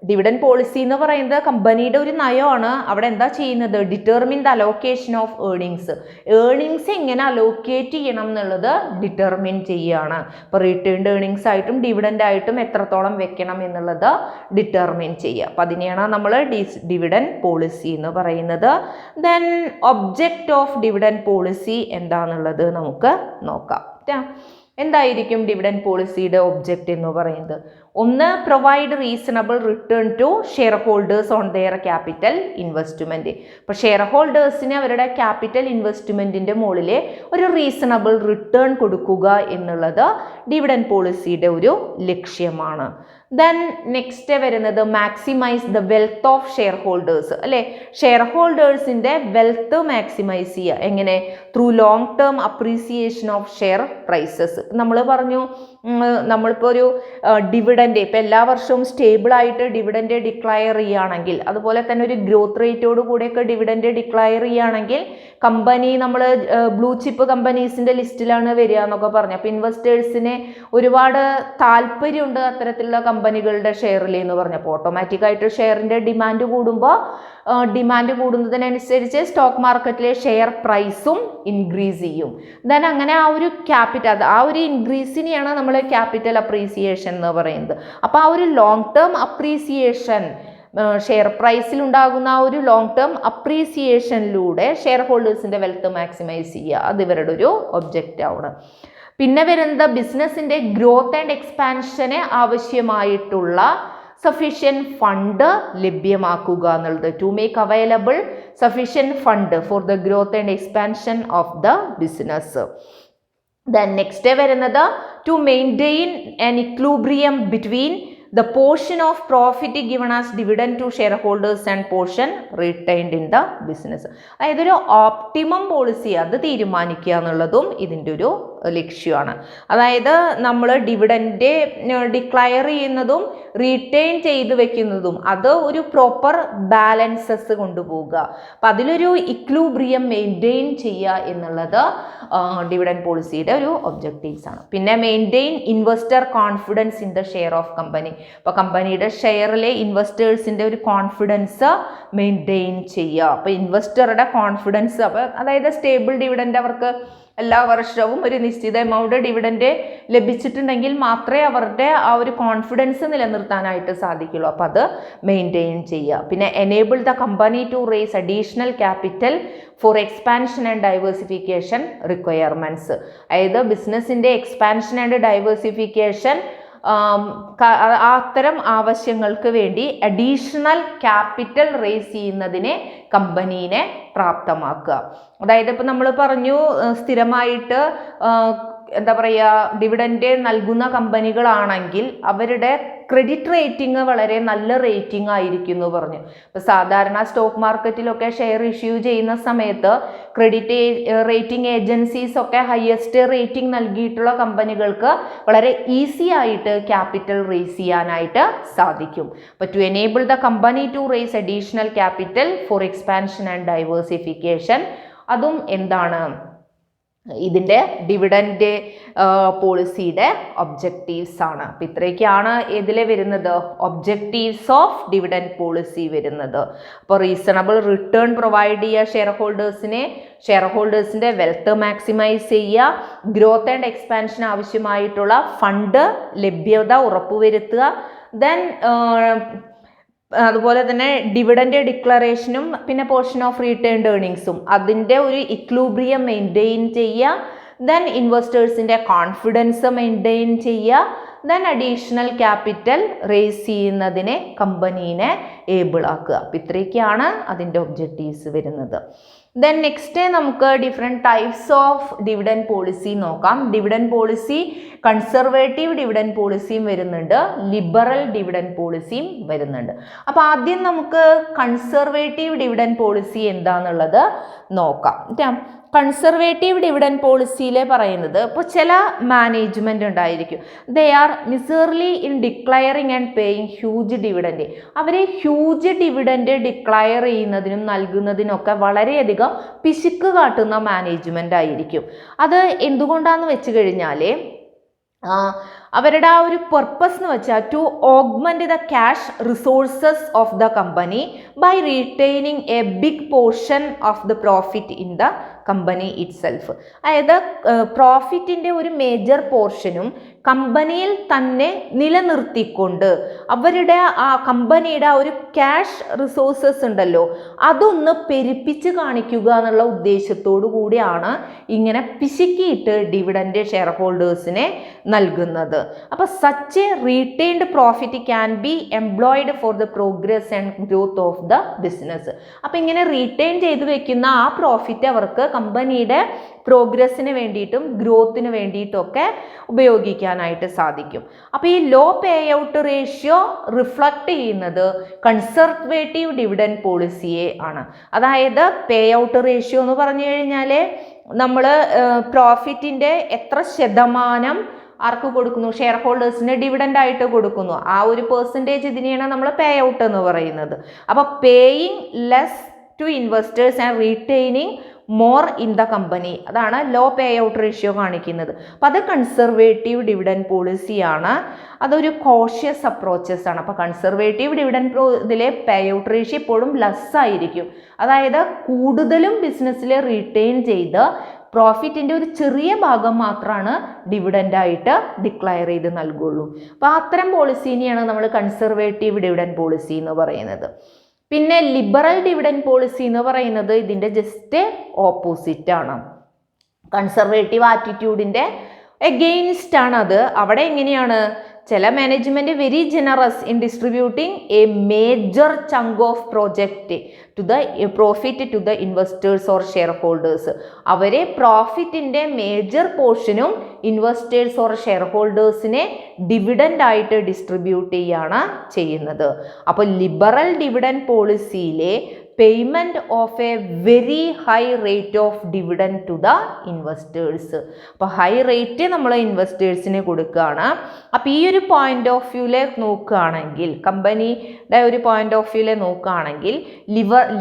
ഡിവിഡൻഡ് പോളിസി എന്ന് പറയുന്നത് കമ്പനിയുടെ ഒരു നയമാണ്. അവിടെ എന്താ ചെയ്യുന്നത്, determine the allocation of earnings എങ്ങനെ അലോക്കേറ്റ് ചെയ്യണം എന്നുള്ളത് ഡിറ്റർമിൻ ചെയ്യുകയാണ്. അപ്പോൾ റിട്ടേൺഡ് ഏർണിങ്സ് ആയിട്ടും ഡിവിഡൻഡ് ആയിട്ടും എത്രത്തോളം വെക്കണം എന്നുള്ളത് ഡിറ്റർമിൻ ചെയ്യുക. അപ്പോൾ അതിനെയാണ് നമ്മൾ ഡിവിഡൻഡ് പോളിസി എന്ന് പറയുന്നത്. Then object of dividend policy എന്താണെന്നുള്ളത് നമുക്ക് നോക്കാം. എന്തായിരിക്കും ഡിവിഡൻഡ് പോളിസിയുടെ ഒബ്ജക്റ്റ് എന്ന് പറയുന്നത്? ഒന്ന്, provide reasonable return to share holders on their capital investment. ഇപ്പോൾ ഷെയർ ഹോൾഡേഴ്സിന് അവരുടെ ക്യാപിറ്റൽ ഇൻവെസ്റ്റ്മെൻറ്റിൻ്റെ മുകളിൽ ഒരു റീസണബിൾ റിട്ടേൺ കൊടുക്കുക എന്നുള്ളത് ഡിവിഡൻഡ് പോളിസിയുടെ ഒരു ലക്ഷ്യമാണ്. ദെൻ നെക്സ്റ്റ് വരുന്നത് maximise the wealth of share holders, അല്ലേ? ഷെയർ ഹോൾഡേഴ്സിൻ്റെ വെൽത്ത് മാക്സിമൈസ് ചെയ്യുക എങ്ങനെ? Through long term appreciation of share prices. നമ്മൾ പറഞ്ഞു നമ്മളിപ്പോൾ ഒരു ഡിവിഡൻഡ് ഇപ്പോൾ എല്ലാ വർഷവും സ്റ്റേബിളായിട്ട് ഡിവിഡൻഡ് ഡിക്ലയർ ചെയ്യുകയാണെങ്കിൽ, അതുപോലെ തന്നെ ഒരു ഗ്രോത്ത് റേറ്റോട് കൂടെയൊക്കെ ഡിവിഡൻഡ് ഡിക്ലയർ ചെയ്യുകയാണെങ്കിൽ കമ്പനി നമ്മൾ ബ്ലൂ ചിപ്പ് കമ്പനീസിൻ്റെ ലിസ്റ്റിലാണ് വരിക എന്നൊക്കെ പറഞ്ഞു. അപ്പോൾ ഇൻവെസ്റ്റേഴ്സിന് ഒരുപാട് താല്പര്യമുണ്ട് അത്തരത്തിലുള്ള കമ്പനികളുടെ ഷെയറിൽ എന്ന് പറഞ്ഞപ്പോൾ ഓട്ടോമാറ്റിക്കായിട്ട് ഷെയറിൻ്റെ ഡിമാൻഡ് കൂടുമ്പോൾ ഡിമാൻഡ് കൂടുന്നതിനനുസരിച്ച് സ്റ്റോക്ക് മാർക്കറ്റിലെ ഷെയർ പ്രൈസും ഇൻക്രീസ് ചെയ്യും. ദെൻ അങ്ങനെ ആ ഒരു ക്യാപിറ്റൽ, ആ ഒരു ഇൻക്രീസിനെയാണ് നമ്മൾ ക്യാപിറ്റൽ അപ്രീസിയേഷൻ എന്ന് പറയുന്നത്. അപ്പോൾ ആ ഒരു ലോങ് ടേം അപ്രീസിയേഷൻ, ഷെയർ പ്രൈസിൽ ഉണ്ടാകുന്ന ആ ഒരു ലോങ് ടേം അപ്രീസിയേഷനിലൂടെ ഷെയർ ഹോൾഡേഴ്സിൻ്റെ വെൽത്ത് മാക്സിമൈസ് ചെയ്യുക, അത് ഇവരുടെ ഒരു ഒബ്ജക്റ്റ് ആണ്. പിന്നെ വരുന്നത് ബിസിനസ്സിൻ്റെ ഗ്രോത്ത് ആൻഡ് എക്സ്പാൻഷന് ആവശ്യമായിട്ടുള്ള സഫീഷ്യൻറ്റ് ഫണ്ട് ലഭ്യമാക്കുക എന്നുള്ളത്. To make available sufficient fund for the growth and expansion of the business. Then next വരുന്നത് to maintain an equilibrium between the portion of profit given as dividend to shareholders and portion retained in the business. അതായത് ഒരു optimum policy അത് തീരുമാനിക്കുക എന്നുള്ളതും ഇതിൻ്റെ ഒരു ലക്ഷ്യമാണ്. അതായത് നമ്മൾ ഡിവിഡൻഡ് ഡിക്ലയർ ചെയ്യുന്നതും റീറ്റെയിൻ ചെയ്ത് വെക്കുന്നതും അത് ഒരു പ്രോപ്പർ ബാലൻസസ് കൊണ്ടുപോകുക. അപ്പം അതിലൊരു ഇക്വിലിബ്രിയം മെയിൻറ്റെയിൻ ചെയ്യുക എന്നുള്ളത് ഡിവിഡൻഡ് പോളിസിയുടെ ഒരു ഒബ്ജക്റ്റീവ്സ് ആണ്. പിന്നെ maintain investor confidence in the share of company. അപ്പോൾ കമ്പനിയുടെ ഷെയറിലെ ഇൻവെസ്റ്റേഴ്സിൻ്റെ ഒരു കോൺഫിഡൻസ് മെയിൻറ്റെയിൻ ചെയ്യുക. അപ്പോൾ ഇൻവെസ്റ്ററുടെ കോൺഫിഡൻസ്, അപ്പോൾ അതായത് സ്റ്റേബിൾ ഡിവിഡൻഡ് അവർക്ക് എല്ലാ വർഷവും ഒരു നിശ്ചിത എമൗണ്ട് ഡിവിഡൻഡ് ലഭിച്ചിട്ടുണ്ടെങ്കിൽ മാത്രമേ അവരുടെ ആ ഒരു കോൺഫിഡൻസ് നിലനിർത്താനായിട്ട് സാധിക്കുള്ളൂ. അപ്പോൾ അത് മെയിൻറ്റെയിൻ ചെയ്യുക. പിന്നെ enable the company to raise additional capital for expansion and diversification requirements. അതായത് ബിസിനസ്സിൻ്റെ എക്സ്പാൻഷൻ ആൻഡ് ഡൈവേഴ്സിഫിക്കേഷൻ അത്തരം ആവശ്യങ്ങൾക്ക് വേണ്ടി അഡീഷണൽ ക്യാപിറ്റൽ റേസ് ചെയ്യുന്നതിനെ കമ്പനീനെ പ്രാപ്തമാക്കുക. അതായത് ഇപ്പോൾ നമ്മൾ പറഞ്ഞു സ്ഥിരമായിട്ട് എന്താ പറയുക ഡിവിഡൻഡ് നൽകുന്ന കമ്പനികളാണെങ്കിൽ അവരുടെ ക്രെഡിറ്റ് റേറ്റിംഗ് വളരെ നല്ല റേറ്റിംഗ് ആയിരിക്കും എന്ന് പറഞ്ഞു. ഇപ്പോൾ സാധാരണ സ്റ്റോക്ക് മാർക്കറ്റിലൊക്കെ ഷെയർ ഇഷ്യൂ ചെയ്യുന്ന സമയത്ത് ക്രെഡിറ്റ് റേറ്റിംഗ് ഏജൻസീസ് ഒക്കെ ഹയസ്റ്റ് റേറ്റിംഗ് നൽകിയിട്ടുള്ള കമ്പനികൾക്ക് വളരെ ഈസി ആയിട്ട് ക്യാപിറ്റൽ റേസ് ചെയ്യാനായിട്ട് സാധിക്കും. അപ്പോൾ to enable the company to raise additional capital for expansion and diversification, അതും എന്താണ് ഇതിൻ്റെ ഡിവിഡൻഡ് പോളിസിയുടെ ഒബ്ജക്റ്റീവ്സ് ആണ്. അപ്പോൾ ഇത്രയൊക്കെയാണ് ഇതിൽ വരുന്നത് ഒബ്ജക്റ്റീവ്സ് ഓഫ് ഡിവിഡൻഡ് പോളിസി വരുന്നത്. അപ്പോൾ റീസണബിൾ റിട്ടേൺ പ്രൊവൈഡ് ചെയ്യുക ഷെയർ ഹോൾഡേഴ്സിനെ, ഷെയർ ഹോൾഡേഴ്സിൻ്റെ വെൽത്ത് മാക്സിമൈസ് ചെയ്യുക, ഗ്രോത്ത് ആൻഡ് എക്സ്പാൻഷൻ ആവശ്യമായിട്ടുള്ള ഫണ്ട് ലഭ്യത ഉറപ്പുവരുത്തുക, ദെൻ അതുപോലെ തന്നെ ഡിവിഡൻഡ് ഡിക്ലറേഷനും പിന്നെ പോർഷൻ ഓഫ് റീറ്റേൺഡ് ഏർണിങ്സും അതിൻ്റെ ഒരു ഇക്ലൂബ്രിയം മെയിൻറ്റെയിൻ ചെയ്യുക. ദെൻ ഇൻവെസ്റ്റേഴ്സിൻ്റെ കോൺഫിഡൻസ് മെയിൻറ്റെയിൻ ചെയ്യുക. ദെൻ അഡീഷണൽ ക്യാപിറ്റൽ റേസ് ചെയ്യുന്നതിനെ കമ്പനീനെ ഏബിൾ ആക്കുക. അപ്പം ഇത്രയൊക്കെയാണ് അതിൻ്റെ ഒബ്ജക്റ്റീവ്സ് വരുന്നത്. ദെൻ നെക്സ്റ്റ് നമുക്ക് different types of dividend policy നോക്കാം. ഡിവിഡൻഡ് പോളിസി കൺസർവേറ്റീവ് ഡിവിഡൻഡ് പോളിസിയും വരുന്നുണ്ട്, ലിബറൽ ഡിവിഡൻഡ് പോളിസിയും വരുന്നുണ്ട്. അപ്പോൾ ആദ്യം നമുക്ക് കൺസർവേറ്റീവ് ഡിവിഡൻഡ് പോളിസി എന്താണെന്നുള്ളത് നോക്കാം. കൺസർവേറ്റീവ് ഡിവിഡൻഡ് പോളിസിയിലെ പറയുന്നത് ഇപ്പോൾ ചില മാനേജ്മെൻറ്റ് ഉണ്ടായിരിക്കും, they are miserly in declaring and paying huge dividend. അവർ ഹ്യൂജ് ഡിവിഡൻഡ് ഡിക്ലയർ ചെയ്യുന്നതിനും നൽകുന്നതിനൊക്കെ വളരെയധികം പിശുക്ക് കാട്ടുന്ന മാനേജ്മെൻ്റ് ആയിരിക്കും. അത് എന്തുകൊണ്ടാണെന്ന് വെച്ച് കഴിഞ്ഞാൽ അവരുടെ ആ ഒരു പർപ്പസ് എന്ന് വെച്ചാൽ to augment the cash resources of the company by retaining a big portion of the profit in the company itself. അതായത് പ്രോഫിറ്റിൻ്റെ ഒരു മേജർ പോർഷനും കമ്പനിയിൽ തന്നെ നിലനിർത്തിക്കൊണ്ട് അവരുടെ ആ കമ്പനിയുടെ ആ ഒരു ക്യാഷ് റിസോഴ്സസ് ഉണ്ടല്ലോ അതൊന്ന് പെരുപ്പിച്ച് കാണിക്കുക എന്നുള്ള ഉദ്ദേശത്തോടു കൂടിയാണ് ഇങ്ങനെ പിശുക്കിയിട്ട് ഡിവിഡൻഡ് ഷെയർ ഹോൾഡേഴ്സിനെ നൽകുന്നത്. അപ്പോൾ such A retained profit can be employed for the progress and growth of the business. അപ്പോൾ ഇങ്ങനെ റീറ്റെയിൻ ചെയ്ത് വെക്കുന്ന ആ പ്രോഫിറ്റ് അവർക്ക് കമ്പനിയുടെ പ്രോഗ്രസ്സിന് വേണ്ടിയിട്ടും ഗ്രോത്തിന് വേണ്ടിയിട്ടൊക്കെ ഉപയോഗിക്കാനായിട്ട് സാധിക്കും. അപ്പോൾ ഈ low pay out ratio reflect ചെയ്യുന്നത് കൺസർവേറ്റീവ് ഡിവിഡൻഡ് പോളിസിയെ ആണ്. അതായത് പേ ഔട്ട് റേഷ്യോ എന്ന് പറഞ്ഞു കഴിഞ്ഞാൽ നമ്മൾ പ്രോഫിറ്റിൻ്റെ എത്ര ശതമാനം ആർക്ക് കൊടുക്കുന്നു, ഷെയർ ഹോൾഡേഴ്സിന് ഡിവിഡൻഡ് ആയിട്ട് കൊടുക്കുന്നു, ആ ഒരു പെർസെൻറ്റേജ് ഇതിനെയാണ് നമ്മൾ പേ ഔട്ട് എന്ന് പറയുന്നത്. അപ്പോൾ paying less to investors and retaining more in the company, അതാണ് ലോ പേ ഔട്ട് റേഷ്യോ കാണിക്കുന്നത്. അപ്പോൾ അത് കൺസർവേറ്റീവ് ഡിവിഡൻഡ് പോളിസിയാണ്. അതൊരു കോഷ്യസ് അപ്രോച്ചസ് ആണ്. അപ്പോൾ കൺസർവേറ്റീവ് ഡിവിഡൻഡ് ഇതിലെ പേ ഔട്ട് റേഷ്യോ എപ്പോഴും ലെസ് ആയിരിക്കും. അതായത് കൂടുതലും ബിസിനസ്സിൽ റീറ്റെയിൻ ചെയ്ത് പ്രോഫിറ്റിൻ്റെ ഒരു ചെറിയ ഭാഗം മാത്രമാണ് ഡിവിഡൻഡായിട്ട് ഡിക്ലയർ ചെയ്ത് നൽകുള്ളൂ. അപ്പോൾ അത്തരം പോളിസീനെയാണ് നമ്മൾ കൺസർവേറ്റീവ് ഡിവിഡൻഡ് പോളിസി എന്ന് പറയുന്നത്. പിന്നെ ലിബറൽ ഡിവിഡൻഡ് പോളിസി എന്ന് പറയുന്നത് ഇതിൻ്റെ ജസ്റ്റ് ഓപ്പോസിറ്റ് ആണ്. കൺസർവേറ്റീവ് ആറ്റിറ്റ്യൂഡിൻ്റെ എഗെയിൻസ്റ്റ് ആണ് അത്. അവിടെ എങ്ങനെയാണ്, ചില management very generous in distributing a major chunk of project to the profit to the investors or share holders. അവരെ പ്രോഫിറ്റിൻ്റെ മേജർ പോർഷനും ഇൻവെസ്റ്റേഴ്സ് ഓർ ഷെയർ ഹോൾഡേഴ്സിനെ ഡിവിഡൻഡ് ആയിട്ട് ഡിസ്ട്രിബ്യൂട്ട് ചെയ്യുകയാണ് ചെയ്യുന്നത്. അപ്പോൾ ലിബറൽ ഡിവിഡൻഡ് പോളിസിയിലെ payment of a very high rate of dividend to the investors. അപ്പോൾ ഹൈ റേറ്റ് നമ്മൾ ഇൻവെസ്റ്റേഴ്സിന് കൊടുക്കുകയാണ്. അപ്പോൾ ഈ ഒരു പോയിന്റ് ഓഫ് വ്യൂവിൽ നോക്കുകയാണെങ്കിൽ, കമ്പനിയുടെ ഒരു പോയിന്റ് ഓഫ് വ്യൂവിൽ നോക്കുകയാണെങ്കിൽ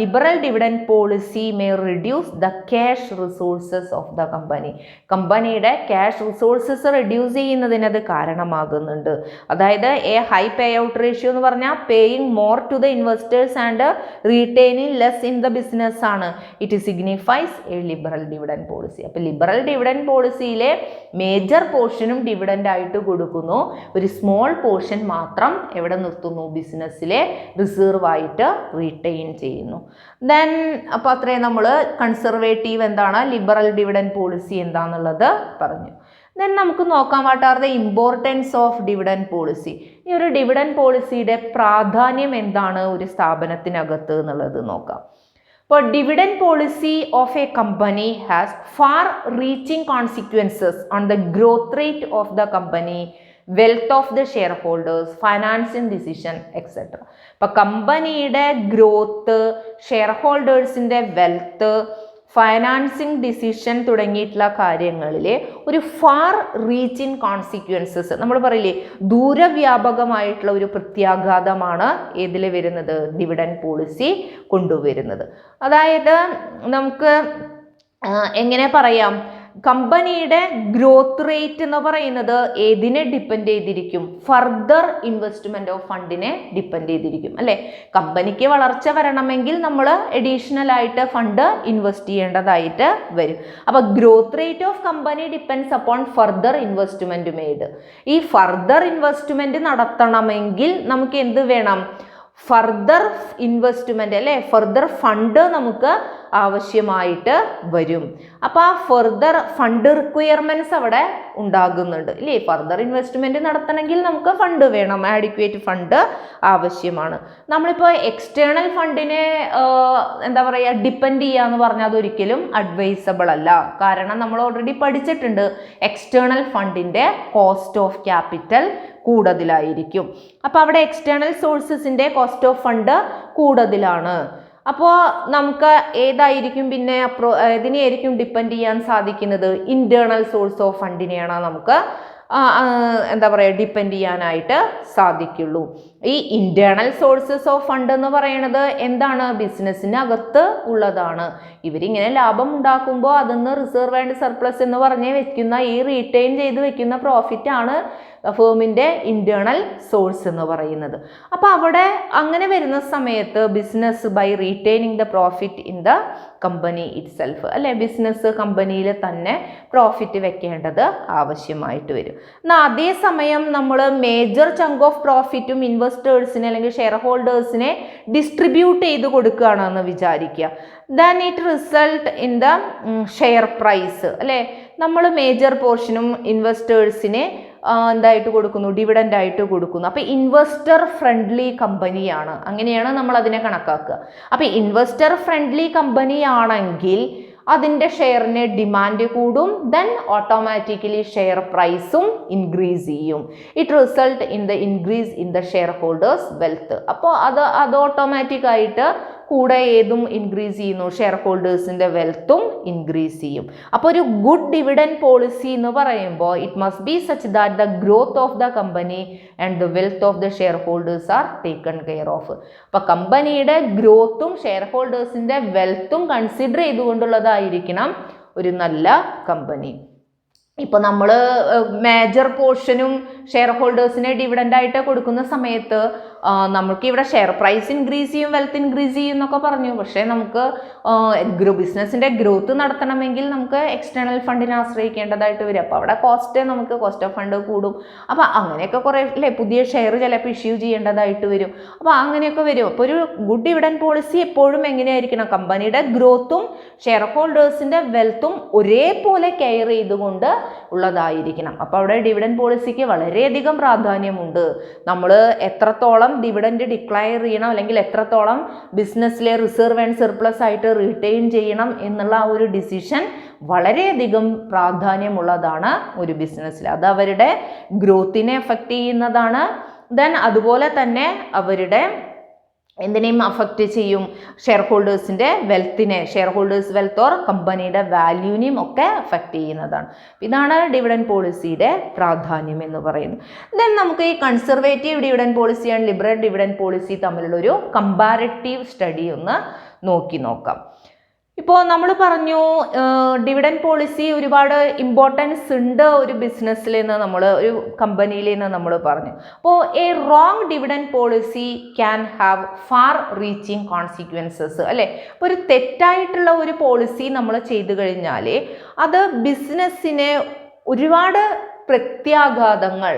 liberal dividend policy may reduce the cash resources of the company. കമ്പനിയുടെ ക്യാഷ് റിസോഴ്സസ് റിഡ്യൂസ് ചെയ്യുന്നതിന് അത് കാരണമാകുന്നുണ്ട്. അതായത് a high pay out ratio എന്ന് പറഞ്ഞാൽ paying more to the investors and retaining less in the business ആണ്. It signifies a liberal dividend policy. അപ്പോൾ liberal dividend പോളിസിയിലെ മേജർ പോർഷനും ഡിവിഡൻഡ് ആയിട്ട് കൊടുക്കുന്നു, ഒരു സ്മോൾ പോർഷൻ മാത്രം എവിടെ നിർത്തുന്നു, ബിസിനസ്സിലെ റിസർവ് ആയിട്ട് റീറ്റെയിൻ ചെയ്യുന്നു. ദെൻ അപ്പോൾ അത്രയും നമ്മൾ കൺസർവേറ്റീവ് എന്താണ്, ലിബറൽ ഡിവിഡൻഡ് പോളിസി എന്താണെന്നുള്ളത് പറഞ്ഞു. ദെൻ നമുക്ക് നോക്കാം what are the importance of dividend policy. ഈ ഒരു ഡിവിഡൻഡ് പോളിസിയുടെ പ്രാധാന്യം എന്താണ് ഒരു സ്ഥാപനത്തിനകത്ത് എന്നുള്ളത് നോക്കാം. ഇപ്പോൾ dividend policy of a company has far reaching consequences on the growth rate of the company, wealth of the share holders, financing decision etcetera. അപ്പോൾ കമ്പനിയുടെ ഗ്രോത്ത്, ഷെയർ ഹോൾഡേഴ്സിൻ്റെ വെൽത്ത്, ഫൈനാൻസിങ് ഡിസിഷൻ തുടങ്ങിയിട്ടുള്ള കാര്യങ്ങളിൽ ഒരു ഫാർ റീച്ചിങ് കോൺസിക്വൻസസ്, നമ്മൾ പറയില്ലേ ദൂരവ്യാപകമായിട്ടുള്ള ഒരു പ്രത്യാഘാതമാണ് ഇതിൽ വരുന്നത്, ഡിവിഡൻഡ് പോളിസി കൊണ്ടുവരുന്നത്. അതായത് നമുക്ക് എങ്ങനെ പറയാം, കമ്പനിയുടെ ഗ്രോത്ത് റേറ്റ് എന്ന് പറയുന്നത് ഏതിനെ ഡിപ്പെൻഡ് ചെയ്തിരിക്കും, ഫർദർ ഇൻവെസ്റ്റ്മെന്റ് ഓഫ് ഫണ്ടിനെ ഡിപ്പെൻഡ് ചെയ്തിരിക്കും അല്ലേ. കമ്പനിക്ക് വളർച്ച വരണമെങ്കിൽ നമ്മൾ അഡീഷണൽ ആയിട്ട് ഫണ്ട് ഇൻവെസ്റ്റ് ചെയ്യേണ്ടതായിട്ട് വരും. അപ്പോൾ growth rate of company depends upon further investment made. ഈ ഫർദർ ഇൻവെസ്റ്റ്മെന്റ് നടത്തണമെങ്കിൽ നമുക്ക് എന്ത് വേണം, ഫർദർ ഇൻവെസ്റ്റ്മെൻറ്റ് അല്ലേ, ഫർദർ ഫണ്ട് നമുക്ക് ആവശ്യമായിട്ട് വരും. അപ്പോൾ ആ ഫർദർ ഫണ്ട് റിക്വയർമെൻറ്റ്സ് അവിടെ ഉണ്ടാകുന്നുണ്ട് ഇല്ലേ. ഫർദർ ഇൻവെസ്റ്റ്മെൻറ്റ് നടത്തണമെങ്കിൽ നമുക്ക് ഫണ്ട് വേണം, ആഡിക്വേറ്റ് ഫണ്ട് ആവശ്യമാണ്. നമ്മളിപ്പോൾ എക്സ്റ്റേണൽ ഫണ്ടിനെ എന്താ പറയുക ഡിപ്പെൻഡ് ചെയ്യുക എന്ന് പറഞ്ഞാൽ അതൊരിക്കലും അഡ്വൈസബിൾ അല്ല. കാരണം നമ്മൾ ഓൾറെഡി പഠിച്ചിട്ടുണ്ട് എക്സ്റ്റേണൽ ഫണ്ടിൻ്റെ കോസ്റ്റ് ഓഫ് ക്യാപിറ്റൽ കൂടുതലായിരിക്കും. അപ്പോൾ അവിടെ എക്സ്റ്റേണൽ സോഴ്സസിൻ്റെ കോസ്റ്റ് ഓഫ് ഫണ്ട് കൂടുതലാണ്. അപ്പോൾ നമുക്ക് ഏതായിരിക്കും പിന്നെ ഇതിനെയായിരിക്കും ഡിപ്പെൻഡ് ചെയ്യാൻ സാധിക്കുന്നത്? ഇൻറ്റേർണൽ സോഴ്സ് ഓഫ് ഫണ്ടിനെയാണ് നമുക്ക് എന്താ പറയുക ഡിപ്പെൻഡ് ചെയ്യാനായിട്ട് സാധിക്കുള്ളൂ. ഈ ഇൻറ്റേർണൽ സോഴ്സസ് ഓഫ് ഫണ്ട് എന്ന് പറയുന്നത് എന്താണ്? ബിസിനസ്സിനകത്ത് ഉള്ളതാണ്. ഇവരിങ്ങനെ ലാഭം ഉണ്ടാക്കുമ്പോൾ അതിന്ന് റിസർവ് ആൻഡ് സർപ്ലസ് എന്ന് പറഞ്ഞ് വെക്കുന്ന ഈ റീറ്റെയിൻ ചെയ്ത് വെക്കുന്ന പ്രോഫിറ്റാണ് ഫേമിൻ്റെ ഇൻറ്റേർണൽ സോഴ്സ് എന്ന് പറയുന്നത്. അപ്പോൾ അവിടെ അങ്ങനെ വരുന്ന സമയത്ത് business by retaining the profit in the company itself അല്ലെ, ബിസിനസ് കമ്പനിയിൽ തന്നെ പ്രോഫിറ്റ് വെക്കേണ്ടത് ആവശ്യമായിട്ട് വരും. എന്നാൽ അതേസമയം നമ്മൾ മേജർ ചങ്ക് ഓഫ് പ്രോഫിറ്റും ഇൻവെസ്റ്റേഴ്സിനെ അല്ലെങ്കിൽ ഷെയർ ഹോൾഡേഴ്സിനെ ഡിസ്ട്രിബ്യൂട്ട് ചെയ്ത് കൊടുക്കുകയാണെന്ന് വിചാരിക്കുക. Then it result in the share price അല്ലേ. നമ്മൾ മേജർ പോർഷനും ഇൻവെസ്റ്റേഴ്സിനെ എന്തായിട്ട് കൊടുക്കുന്നു? ഡിവിഡൻ്റ് ആയിട്ട് കൊടുക്കുന്നു. അപ്പോൾ ഇൻവെസ്റ്റർ ഫ്രണ്ട്ലി കമ്പനിയാണ്, അങ്ങനെയാണ് നമ്മൾ അതിനെ കണക്കാക്കുക. അപ്പോൾ ഇൻവെസ്റ്റർ ഫ്രണ്ട്ലി കമ്പനി ആണെങ്കിൽ അതിൻ്റെ ഷെയറിന് ഡിമാൻഡ് കൂടും, ദെൻ ഓട്ടോമാറ്റിക്കലി ഷെയർ പ്രൈസും ഇൻക്രീസ് ചെയ്യും. It result in the increase in the share holders wealth. അപ്പോൾ അത് ഓട്ടോമാറ്റിക്കായിട്ട് കൂടെ ഏതും ഇൻക്രീസ് ചെയ്യുന്നു, ഷെയർ ഹോൾഡേഴ്സിൻ്റെ വെൽത്തും ഇൻക്രീസ് ചെയ്യും. അപ്പോൾ ഒരു ഗുഡ് ഡിവിഡൻഡ് പോളിസി എന്ന് പറയുമ്പോൾ it must be such that the growth of the company and the wealth of the share holders are taken care of. അപ്പോൾ കമ്പനിയുടെ ഗ്രോത്തും ഷെയർ ഹോൾഡേഴ്സിൻ്റെ വെൽത്തും കൺസിഡർ ചെയ്തുകൊണ്ടുള്ളതായിരിക്കണം ഒരു നല്ല കമ്പനി. ഇപ്പോൾ നമ്മൾ മേജർ പോർഷനും ഷെയർ ഹോൾഡേഴ്സിനെ ഡിവിഡൻ്റായിട്ട് കൊടുക്കുന്ന സമയത്ത് നമുക്ക് ഇവിടെ ഷെയർ പ്രൈസ് ഇൻക്രീസ് ചെയ്യും, വെൽത്ത് ഇൻക്രീസ് ചെയ്യും എന്നൊക്കെ പറഞ്ഞു. പക്ഷേ നമുക്ക് ബിസിനസ്സിൻ്റെ ഗ്രോത്ത് നടത്തണമെങ്കിൽ നമുക്ക് എക്സ്റ്റേണൽ ഫണ്ടിനെ ആശ്രയിക്കേണ്ടതായിട്ട് വരും. അപ്പോൾ അവിടെ നമുക്ക് കോസ്റ്റ് ഓഫ് ഫണ്ട് കൂടും. അപ്പോൾ അങ്ങനെയൊക്കെ കുറേ അല്ലേ, പുതിയ ഷെയർ ചിലപ്പോൾ ഇഷ്യൂ ചെയ്യേണ്ടതായിട്ട് വരും. അപ്പോൾ അങ്ങനെയൊക്കെ വരും. അപ്പോൾ ഒരു ഗുഡ് ഡിവിഡൻഡ് പോളിസി എപ്പോഴും എങ്ങനെയായിരിക്കണം? കമ്പനിയുടെ ഗ്രോത്തും ഷെയർ ഹോൾഡേഴ്സിൻ്റെ വെൽത്തും ഒരേപോലെ കെയർ ചെയ്തുകൊണ്ട് ഉള്ളതായിരിക്കണം. അപ്പോൾ അവിടെ ഡിവിഡൻഡ് പോളിസിക്ക് വളരെയധികം പ്രാധാന്യമുണ്ട്. നമ്മൾ എത്രത്തോളം ഡിവിഡൻഡ് ഡിക്ലെയർ ചെയ്യണം അല്ലെങ്കിൽ എത്രത്തോളം ബിസിനസ്സിലെ റിസർവ് ആൻഡ് സർപ്ലസ് ആയിട്ട് റിട്ടെയിൻ ചെയ്യണം എന്നുള്ള ആ ഒരു ഡിസിഷൻ വളരെയധികം പ്രാധാന്യമുള്ളതാണ് ഒരു ബിസിനസ്സിൽ. അത് അവരുടെ ഗ്രോത്തിനെ എഫക്റ്റ് ചെയ്യുന്നതാണ്. ദെൻ അതുപോലെ തന്നെ അവരുടെ എന്തിനേയും അഫക്റ്റ് ചെയ്യും? ഷെയർ ഹോൾഡേഴ്സിൻ്റെ വെൽത്തിനെ, ഷെയർ ഹോൾഡേഴ്സ് വെൽത്ത് ഓർ കമ്പനിയുടെ വാല്യൂനെയും ഒക്കെ അഫക്റ്റ് ചെയ്യുന്നതാണ്. ഇതാണ് ഡിവിഡൻഡ് പോളിസിയുടെ പ്രാധാന്യം എന്ന് പറയുന്നത്. ദെൻ നമുക്ക് ഈ conservative dividend policy and liberal dividend policy തമ്മിലുള്ളൊരു കമ്പാരറ്റീവ് സ്റ്റഡി ഒന്ന് നോക്കാം. ഇപ്പോൾ നമ്മൾ പറഞ്ഞു ഡിവിഡൻഡ് പോളിസി ഒരുപാട് ഇമ്പോർട്ടൻസ് ഉണ്ട് ഒരു ബിസിനസ്സിൽ നിന്ന്, ഒരു കമ്പനിയിൽ നിന്ന് നമ്മൾ പറഞ്ഞു. അപ്പോൾ A wrong dividend policy can have far reaching consequences അല്ലേ. അപ്പോൾ ഒരു തെറ്റായിട്ടുള്ള ഒരു പോളിസി നമ്മൾ ചെയ്തു കഴിഞ്ഞാൽ അത് ബിസിനസ്സിനെ ഒരുപാട് പ്രത്യാഘാതങ്ങൾ,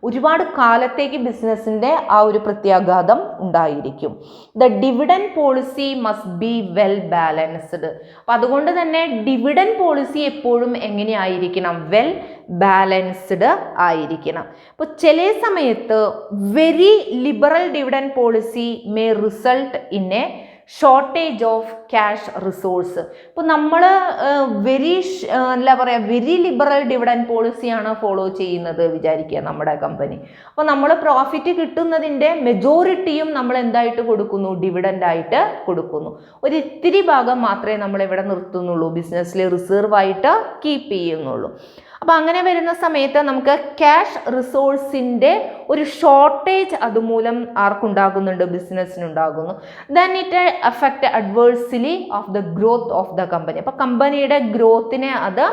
ഒരുപാട് കാലത്തേക്ക് ബിസിനസ്സിൻ്റെ ആ ഒരു പ്രത്യാഘാതം ഉണ്ടായിരിക്കും. The dividend policy must be well balanced. അപ്പം അതുകൊണ്ട് തന്നെ ഡിവിഡൻഡ് പോളിസി എപ്പോഴും എങ്ങനെയായിരിക്കണം? വെൽ ബാലൻസ്ഡ് ആയിരിക്കണം. അപ്പോൾ ചില സമയത്ത് very liberal dividend policy may result in A shortage of cash resource. ഇപ്പോൾ നമ്മൾ വെരി ലിബറൽ ഡിവിഡൻഡ് പോളിസിയാണ് ഫോളോ ചെയ്യുന്നത് വിചാരിക്കുക നമ്മുടെ കമ്പനി. അപ്പോൾ നമ്മൾ പ്രോഫിറ്റ് കിട്ടുന്നതിൻ്റെ മെജോറിറ്റിയും നമ്മൾ എന്തായിട്ട് കൊടുക്കുന്നു? ഡിവിഡൻ്റായിട്ട് കൊടുക്കുന്നു. ഒരു ഇത്തിരി ഭാഗം മാത്രമേ നമ്മൾ ഇവിടെ നിർത്തുന്നുള്ളൂ, ബിസിനസ്സിൽ റിസർവ് ആയിട്ട് കീപ്പ് ചെയ്യുന്നുള്ളൂ. അപ്പോൾ അങ്ങനെ വരുന്ന സമയത്ത് നമുക്ക് ക്യാഷ് റിസോഴ്സിൻ്റെ ഒരു ഷോർട്ടേജ് അതുമൂലം ആർക്കുണ്ടാകുന്നുണ്ട്? ബിസിനസ്സിനുണ്ടാകുന്നു. Then it affect adversely of the growth of the company. അപ്പോൾ കമ്പനിയുടെ ഗ്രോത്തിനെ അത്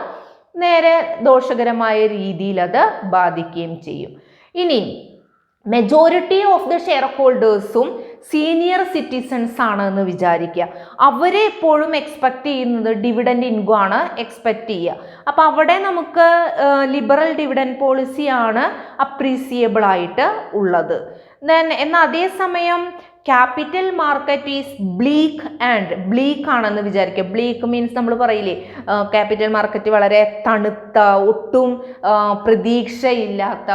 നേരെ ദോഷകരമായ രീതിയിൽ അത് ബാധിക്കുകയും ചെയ്യും. ഇനി മെജോറിറ്റി ഓഫ് ദ ഷെയർ ഹോൾഡേഴ്സും സീനിയർ സിറ്റിസൺസ് ആണ് എന്ന് വിചാരിക്കുക. അവരെ എപ്പോഴും എക്സ്പെക്റ്റ് ചെയ്യുന്നത് ഡിവിഡൻഡ് ഇൻകം ആണ് എക്സ്പെക്റ്റ് ചെയ്യുക. അപ്പോൾ അവിടെ നമുക്ക് ലിബറൽ ഡിവിഡൻഡ് പോളിസിയാണ് അപ്രീസിയബിൾ ആയിട്ട് ഉള്ളത്. എന്നാൽ അതേസമയം ക്യാപിറ്റൽ മാർക്കറ്റ് ഈസ് ബ്ലീക്ക് ആണെന്ന് വിചാരിക്കുക. ബ്ലീക്ക് മീൻസ് നമ്മൾ പറയില്ലേ ക്യാപിറ്റൽ മാർക്കറ്റ് വളരെ തണുത്ത, ഒട്ടും പ്രതീക്ഷയില്ലാത്ത,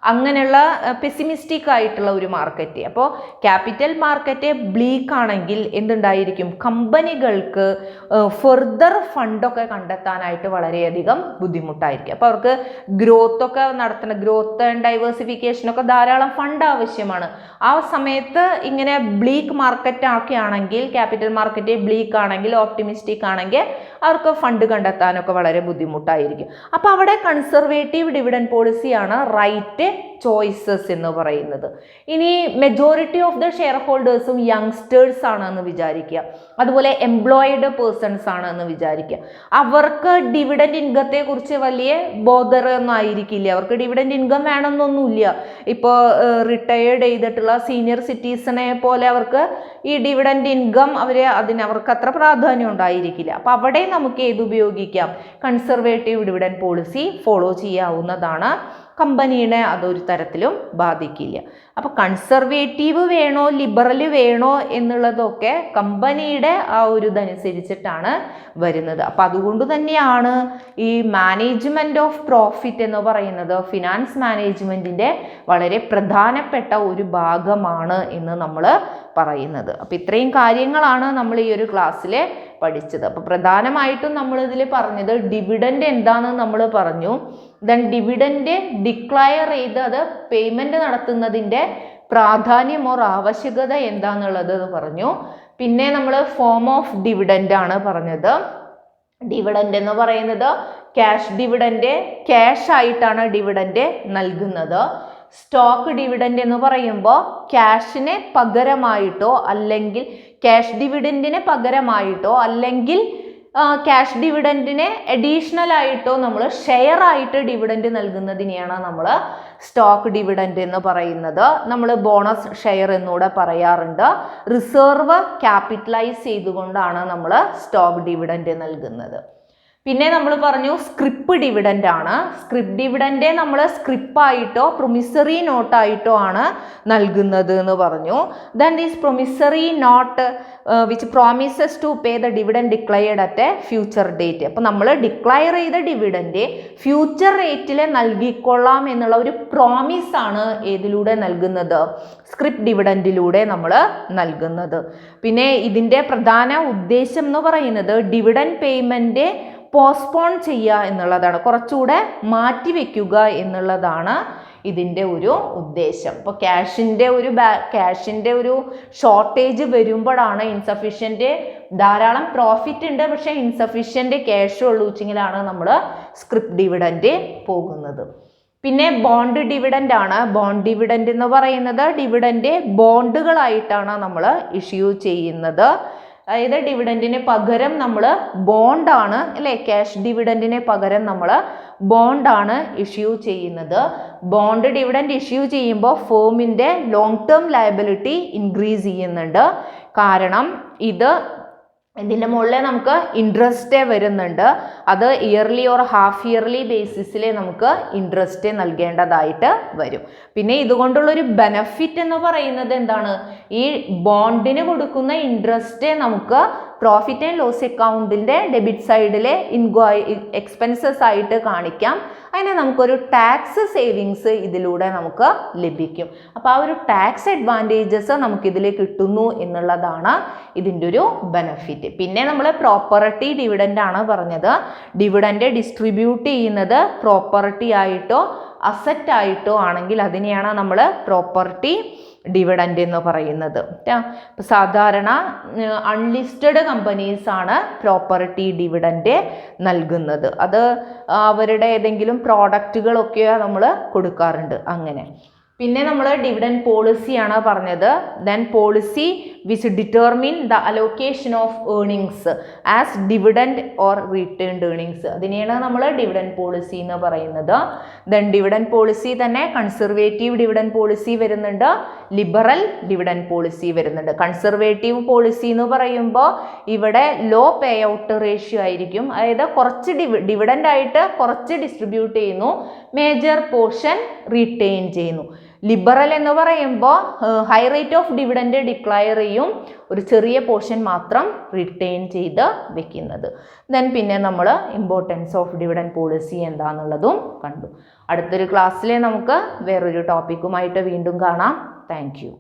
അങ്ങനെയുള്ള പെസിമിസ്റ്റിക് ആയിട്ടുള്ള ഒരു മാർക്കറ്റ്. അപ്പോൾ ക്യാപിറ്റൽ മാർക്കറ്റ് ബ്ലീക്ക് ആണെങ്കിൽ എന്തുണ്ടായിരിക്കും? കമ്പനികൾക്ക് ഫെർദർ ഫണ്ടൊക്കെ കണ്ടെത്താനായിട്ട് വളരെയധികം ബുദ്ധിമുട്ടായിരിക്കും. അപ്പോൾ അവർക്ക് ഗ്രോത്ത് ആൻഡ് ഡൈവേഴ്സിഫിക്കേഷനൊക്കെ ധാരാളം ഫണ്ട് ആവശ്യമാണ്. ആ സമയത്ത് ഇങ്ങനെ ബ്ലീക്ക് മാർക്കറ്റ് ആണെങ്കിൽ, ക്യാപിറ്റൽ മാർക്കറ്റ് ബ്ലീക്ക് ആണെങ്കിൽ, ഓപ്റ്റിമിസ്റ്റിക് ആണെങ്കിൽ അവർക്ക് ഫണ്ട് കണ്ടെത്താനൊക്കെ വളരെ ബുദ്ധിമുട്ടായിരിക്കും. അപ്പോൾ അവിടെ കൺസർവേറ്റീവ് ഡിവിഡൻഡ് പോളിസിയാണ് റൈറ്റ് ചോയ്സസ് എന്ന് പറയുന്നത്. ഇനി മെജോറിറ്റി ഓഫ് ദ ഷെയർ ഹോൾഡേഴ്സും യങ്സ്റ്റേഴ്സ് ആണെന്ന് വിചാരിക്കുക, അതുപോലെ എംപ്ലോയിഡ് പേഴ്സൺസ് ആണെന്ന് വിചാരിക്കുക. അവർക്ക് ഡിവിഡൻഡ് ഇൻകത്തെ കുറിച്ച് വലിയ ബോധറൊന്നും ആയിരിക്കില്ല. അവർക്ക് ഡിവിഡൻഡ് ഇൻകം വേണമെന്നൊന്നുമില്ല. ഇപ്പോൾ റിട്ടയേർഡ് ചെയ്തിട്ടുള്ള സീനിയർ സിറ്റിസനെ പോലെ അവർക്ക് ഈ ഡിവിഡൻഡ് ഇൻകം അവർക്ക് അത്ര പ്രാധാന്യം ഉണ്ടായിരിക്കില്ല. അപ്പോൾ അവിടെ നമുക്ക് ഏത് ഉപയോഗിക്കാം? കൺസർവേറ്റീവ് ഡിവിഡൻഡ് പോളിസി ഫോളോ ചെയ്യാവുന്നതാണ്. കമ്പനീനെ അതൊരു തരത്തിലും ബാധിക്കില്ല. അപ്പോൾ കൺസർവേറ്റീവ് വേണോ ലിബറൽ വേണോ എന്നുള്ളതൊക്കെ കമ്പനിയുടെ ആ ഒരു ഇതനുസരിച്ചിട്ടാണ് വരുന്നത്. അപ്പം അതുകൊണ്ട് തന്നെയാണ് ഈ മാനേജ്മെൻറ്റ് ഓഫ് പ്രോഫിറ്റ് എന്ന് പറയുന്നത് ഫിനാൻസ് മാനേജ്മെൻറ്റിൻ്റെ വളരെ പ്രധാനപ്പെട്ട ഒരു ഭാഗമാണ് എന്ന് നമ്മൾ പറയുന്നത്. അപ്പം ഇത്രയും കാര്യങ്ങളാണ് നമ്മൾ ഈ ഒരു ക്ലാസ്സിൽ പഠിച്ചത്. അപ്പോൾ പ്രധാനമായിട്ടും നമ്മളിതിൽ പറഞ്ഞത് ഡിവിഡൻഡ് എന്താണെന്ന് നമ്മൾ പറഞ്ഞു. ദെൻ ഡിവിഡൻഡ് ഡിക്ലയർ ചെയ്ത് അത് പേയ്മെൻറ്റ് നടത്തുന്നതിൻ്റെ പ്രാധാന്യം ആവശ്യകത എന്താണെന്നുള്ളത് പറഞ്ഞു. പിന്നെ നമ്മൾ ഫോം ഓഫ് ഡിവിഡൻഡ് ആണ് പറഞ്ഞത്. ഡിവിഡൻഡ് എന്ന് പറയുന്നത് ക്യാഷ് ഡിവിഡൻഡ്, ക്യാഷ് ആയിട്ടാണ് ഡിവിഡൻഡ് നൽകുന്നത്. സ്റ്റോക്ക് ഡിവിഡൻഡ് എന്ന് പറയുമ്പോൾ ക്യാഷിനെ പകരമായിട്ടോ അല്ലെങ്കിൽ ക്യാഷ് ഡിവിഡൻഡിനെ പകരമായിട്ടോ അല്ലെങ്കിൽ ക്യാഷ് ഡിവിഡൻഡിനെ അഡീഷണൽ ആയിട്ടോ നമ്മൾ ഷെയർ ആയിട്ട് ഡിവിഡൻഡ് നൽകുന്നതിനെയാണ് നമ്മൾ സ്റ്റോക്ക് ഡിവിഡൻഡ് എന്ന് പറയുന്നത്. നമ്മൾ ബോണസ് ഷെയർ എന്നൂടെ പറയാറുണ്ട്. റിസർവ് ക്യാപിറ്റലൈസ് ചെയ്തുകൊണ്ടാണ് നമ്മൾ സ്റ്റോക്ക് ഡിവിഡൻഡ് നൽകുന്നത്. പിന്നെ നമ്മൾ പറഞ്ഞു സ്ക്രിപ്പ് ഡിവിഡൻഡ് ആണ്. സ്ക്രിപ്പ് ഡിവിഡൻഡ് നമ്മൾ സ്ക്രിപ്പായിട്ടോ പ്രൊമിസറി നോട്ടായിട്ടോ ആണ് നൽകുന്നത് എന്ന് പറഞ്ഞു. Then these promissory note which promises to pay the dividend declared at a future date. അപ്പോൾ നമ്മൾ ഡിക്ലയർ ചെയ്ത ഡിവിഡൻഡ് ഫ്യൂച്ചർ റേറ്റിൽ നൽകിക്കൊള്ളാം എന്നുള്ള ഒരു പ്രോമിസ് ആണ് ഏതിലൂടെ നൽകുന്നത്? സ്ക്രിപ്പ് ഡിവിഡൻഡിലൂടെ നമ്മൾ നൽകുന്നത്. പിന്നെ ഇതിൻ്റെ പ്രധാന ഉദ്ദേശം എന്ന് പറയുന്നത് ഡിവിഡൻഡ് പേയ്മെൻറ്റ് പോസ്റ്റ്പോൺ ചെയ്യുക എന്നുള്ളതാണ്, കുറച്ചുകൂടെ മാറ്റിവെക്കുക എന്നുള്ളതാണ് ഇതിൻ്റെ ഒരു ഉദ്ദേശം. ഇപ്പോൾ ക്യാഷിൻ്റെ ഒരു ഷോർട്ടേജ് വരുമ്പോഴാണ് ഇൻസഫിഷ്യൻ്റ്, ധാരാളം പ്രോഫിറ്റ് ഉണ്ട് പക്ഷേ ഇൻസഫിഷ്യൻ്റ് ക്യാഷ് ഉള്ളൂ വെച്ചെങ്കിലാണ് നമ്മൾ സ്ക്രിപ്പ് ഡിവിഡൻഡ് പോകുന്നത്. പിന്നെ ബോണ്ട് ഡിവിഡൻഡ് ആണ്. ബോണ്ട് ഡിവിഡൻഡ് എന്ന് പറയുന്നത് ഡിവിഡൻഡ് ബോണ്ടുകളായിട്ടാണ് നമ്മൾ ഇഷ്യൂ ചെയ്യുന്നത്. അതായത് ഡിവിഡൻഡിന് പകരം നമ്മൾ ബോണ്ടാണ് അല്ലേ, ക്യാഷ് ഡിവിഡൻഡിന് പകരം നമ്മൾ ബോണ്ടാണ് ഇഷ്യൂ ചെയ്യുന്നത്. ബോണ്ട് ഡിവിഡൻഡ് ഇഷ്യൂ ചെയ്യുമ്പോൾ ഫേമിൻ്റെ ലോങ് ടേം ലയബിലിറ്റി ഇൻക്രീസ് ചെയ്യുന്നുണ്ട്. കാരണം ഇതിൻ്റെ മുകളിൽ നമുക്ക് ഇൻട്രസ്റ്റ് വരുന്നുണ്ട്. അത് ഇയർലി ഓർ ഹാഫ് ഇയർലി ബേസിസിൽ നമുക്ക് ഇൻട്രസ്റ്റ് നൽകേണ്ടതായിട്ട് വരും. പിന്നെ ഇതുകൊണ്ടുള്ളൊരു ബെനഫിറ്റ് എന്ന് പറയുന്നത് എന്താണ്? ഈ ബോണ്ടിന് കൊടുക്കുന്ന ഇൻട്രസ്റ്റ് നമുക്ക് പ്രോഫിറ്റ് ആൻഡ് ലോസ് അക്കൗണ്ടിൻ്റെ ഡെബിറ്റ് സൈഡിലെ എക്സ്പെൻസസ് ആയിട്ട് കാണിക്കാം. അതിനെ നമുക്കൊരു ടാക്സ് സേവിങ്സ് ഇതിലൂടെ നമുക്ക് ലഭിക്കും. അപ്പോൾ ആ ഒരു ടാക്സ് അഡ്വാൻറ്റേജസ് നമുക്കിതിൽ കിട്ടുന്നു എന്നുള്ളതാണ് ഇതിൻ്റെ ഒരു ബെനഫിറ്റ്. പിന്നെ നമ്മൾ പ്രോപ്പർട്ടി ഡിവിഡൻഡ് ആണ് പറഞ്ഞത്. ഡിവിഡൻഡ് ഡിസ്ട്രിബ്യൂട്ട് ചെയ്യുന്നത് പ്രോപ്പർട്ടി ആയിട്ടോ അസറ്റ് ആയിട്ടോ ആണെങ്കിൽ അതിനെയാണ് നമ്മൾ പ്രോപ്പർട്ടി ഡിവിഡൻഡ് എന്ന് പറയുന്നത്. ഇപ്പോൾ സാധാരണ അൺലിസ്റ്റഡ് കമ്പനീസ് ആണ് പ്രോപ്പർട്ടി ഡിവിഡൻഡ് നൽകുന്നത്. അത് അവരുടെ ഏതെങ്കിലും പ്രോഡക്റ്റുകളൊക്കെ നമ്മൾ കൊടുക്കാറുണ്ട് അങ്ങനെ. പിന്നെ നമ്മൾ ഡിവിഡൻഡ് പോളിസിയാണ് പറഞ്ഞത്. Then policy which determine the allocation of earnings as dividend or returned earnings, അതിനെയാണ് നമ്മൾ ഡിവിഡൻഡ് പോളിസി എന്ന് പറയുന്നത്. ദെൻ ഡിവിഡൻഡ് പോളിസി തന്നെ കൺസർവേറ്റീവ് ഡിവിഡൻഡ് പോളിസി വരുന്നുണ്ട്, ലിബറൽ ഡിവിഡൻഡ് പോളിസി വരുന്നുണ്ട്. കൺസർവേറ്റീവ് പോളിസി എന്ന് പറയുമ്പോൾ ഇവിടെ ലോ പേ ഔട്ട് റേഷ്യോ ആയിരിക്കും. അതായത് കുറച്ച് ഡിവിഡൻഡ് ആയിട്ട് കുറച്ച് ഡിസ്ട്രിബ്യൂട്ട് ചെയ്യുന്നു, മേജർ പോർഷൻ റിട്ടേൺ ചെയ്യുന്നു. ലിബറൽ എന്ന് പറയുമ്പോൾ high rate of dividend declare ചെയ്യും, ഒരു ചെറിയ പോർഷൻ മാത്രം റിട്ടേൺ ചെയ്ത് വെക്കുന്നത്. ദെൻ പിന്നെ നമ്മൾ ഇമ്പോർട്ടൻസ് ഓഫ് ഡിവിഡൻഡ് പോളിസി എന്താണെന്നുള്ളതും കണ്ടു. അടുത്തൊരു ക്ലാസ്സിൽ നമുക്ക് വേറൊരു ടോപ്പിക്കുമായിട്ട് വീണ്ടും കാണാം. Thank you.